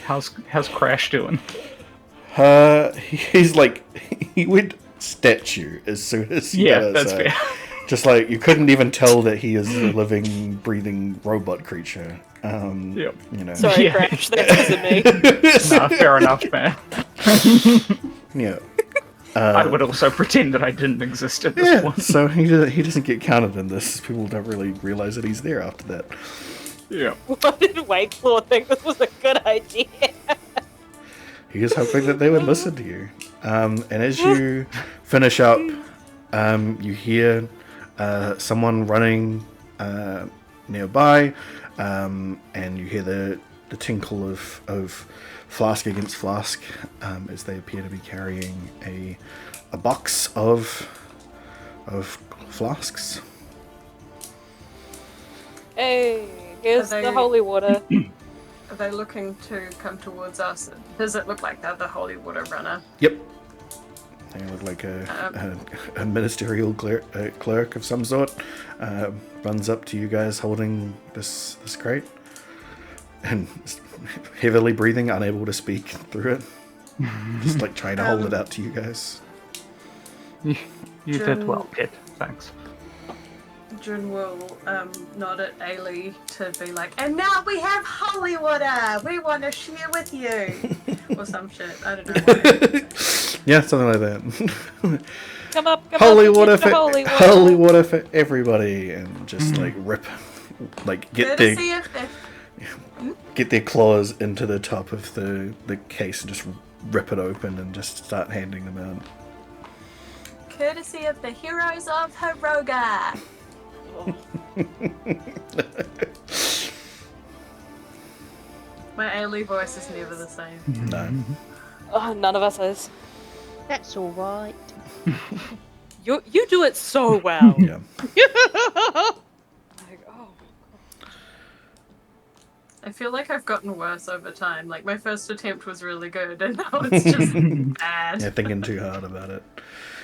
How's Crash doing? he's like he went statue as soon as he Yeah, got that's outside. fair. Just like you couldn't even tell that he is a living, breathing robot creature. Yep. Sorry, Yeah. Crash, that wasn't me. Nah, fair enough, man. Yeah. I would also pretend that I didn't exist at this Yeah, point. so he doesn't get counted in this. People don't really realize that he's there after that. Yeah. Why did Wakeclaw think this was a good idea? He was hoping that they would listen to you. And as you finish up, you hear someone running nearby, and you hear the tinkle of flask against flask as they appear to be carrying a box of flasks. Hey, here's Are the they- holy water. Are they looking to come towards us? Does it look like they're the holy water runner? Yep. They look like a ministerial clerk of some sort. Runs up to you guys holding this crate. And heavily breathing, unable to speak through it. Just like trying to hold it out to you guys. You did well, kid. Thanks. Jun will nod at Ailey to be like, and now we have holy water! We want to share with you! Or some shit. I don't know why. Yeah, something like that. Come up, come holy up, water get for the holy water. holy water for everybody, and just like rip, like Courtesy of the... get their claws into the top of the case and just rip it open and just start handing them out. courtesy of the heroes of Hiroga. My Ailey voice is never the same. No. Oh, none of us is. That's all right. You do it so well. Yeah. Like, oh. I feel like I've gotten worse over time. Like, my first attempt was really good, and now it's just bad. Yeah, thinking too hard about it.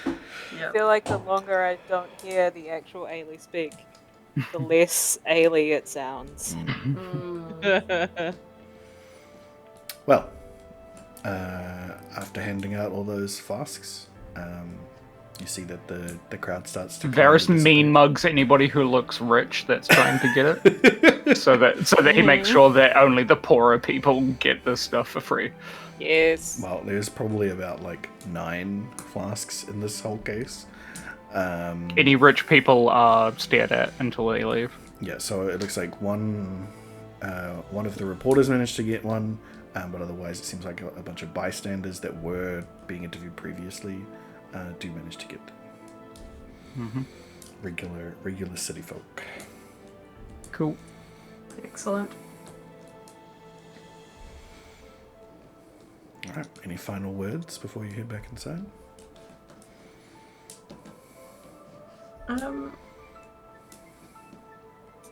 I Yep. feel like the longer I don't hear the actual Ailey speak, the less Ailey it sounds. Mm. Well, after handing out all those flasks, you see that the crowd starts to Varys kind of mean dissipate. mugs anybody who looks rich that's trying to get it, so that he makes sure that only the poorer people get this stuff for free. Yes. Well, there's probably about like 9 flasks in this whole case. Any rich people are stared at until they leave. Yeah, so it looks like one of the reporters managed to get one, but otherwise it seems like a bunch of bystanders that were being interviewed previously do manage to get regular city folk. Cool. Excellent. All right. Any final words before you head back inside?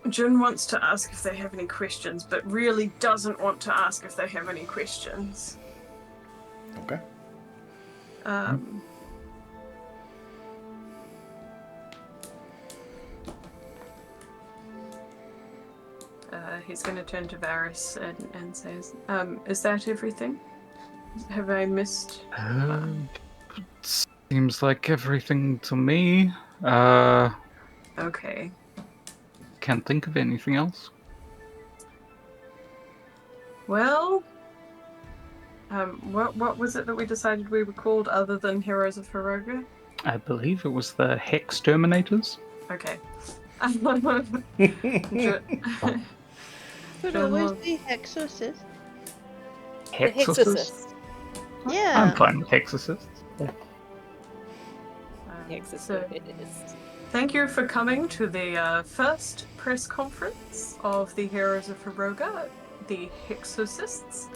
Jun wants to ask if they have any questions, but really doesn't want to ask if they have any questions. Okay. He's going to turn to Varys and says, is that everything? Have I missed? Seems like everything to me. Okay. Can't think of anything else. Well, what was it that we decided we were called other than Heroes of Hiroga? I believe it was the Hex Terminators. Okay. But it was the Exorcist. The Hexorcist? Hexorcist. Yeah. I'm fine with Hexorcists. Hexorcist it is. Thank you for coming to the first press conference of the Heroes of Hiroga, the Hexorcists.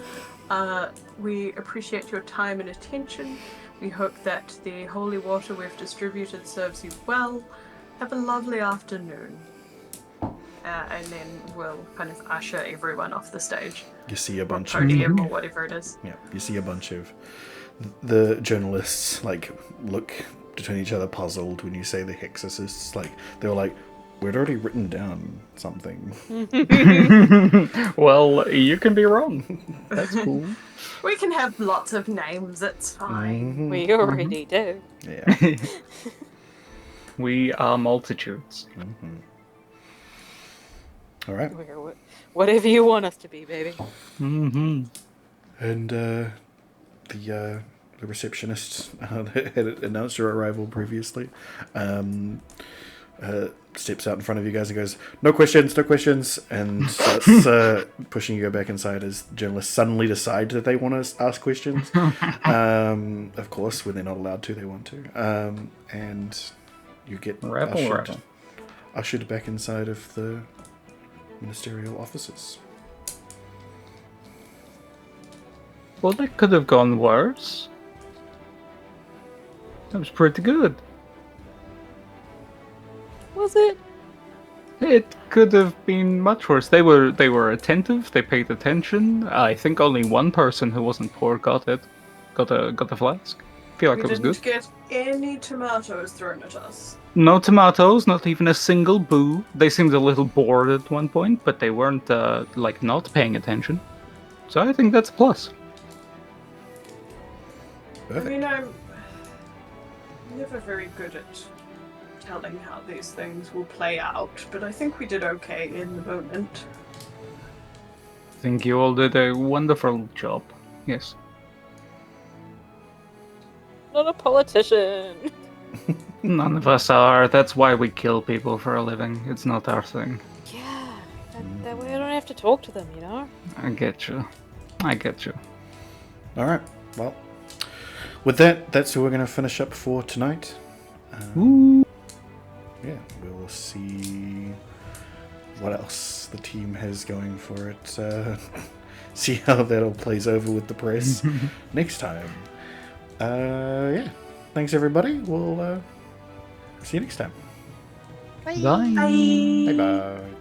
We appreciate your time and attention. We hope that the holy water we've distributed serves you well. Have a lovely afternoon. And then we'll kind of usher everyone off the stage. You see a Or bunch of podium or whatever it is. yeah. You see a bunch of the journalists like look between each other puzzled when you say the Hexorcists. Like they were like, we'd already written down something. Well, you can be wrong. That's cool. We can have lots of names, it's fine. We already do. Yeah. We are multitudes. All right. We're whatever you want us to be, baby. Mm-hmm. And the receptionist had announced your arrival previously. Steps out in front of you guys and goes, "No questions, no questions," and starts pushing you to go back inside as journalists suddenly decide that they want to ask questions. Of course, when they're not allowed to, they want to. And you get Rebel. ushered back inside of the ministerial offices. Well, that could have gone worse. That was pretty good. Was it? It could have been much worse. They were attentive. They paid attention. I think only one person who wasn't poor got it. Got a flask. Feel like We it was didn't good. get any tomatoes thrown at us. No tomatoes. Not even a single boo. They seemed a little bored at one point, but they weren't like not paying attention. So I think that's a plus. Perfect. I mean, I'm never very good at telling how these things will play out, but I think we did okay in the moment. I think you all did a wonderful job. Yes. Not a politician. None of us are. That's why we kill people for a living. It's not our thing. Yeah. That way I don't have to talk to them, you know? I get you. I get you. All right. Well, with that, that's who we're going to finish up for tonight. Yeah, we'll see what else the team has going for it. See how that all plays over with the press next time. Yeah, thanks everybody. We'll see you next time. Bye. Bye. Bye. Bye bye.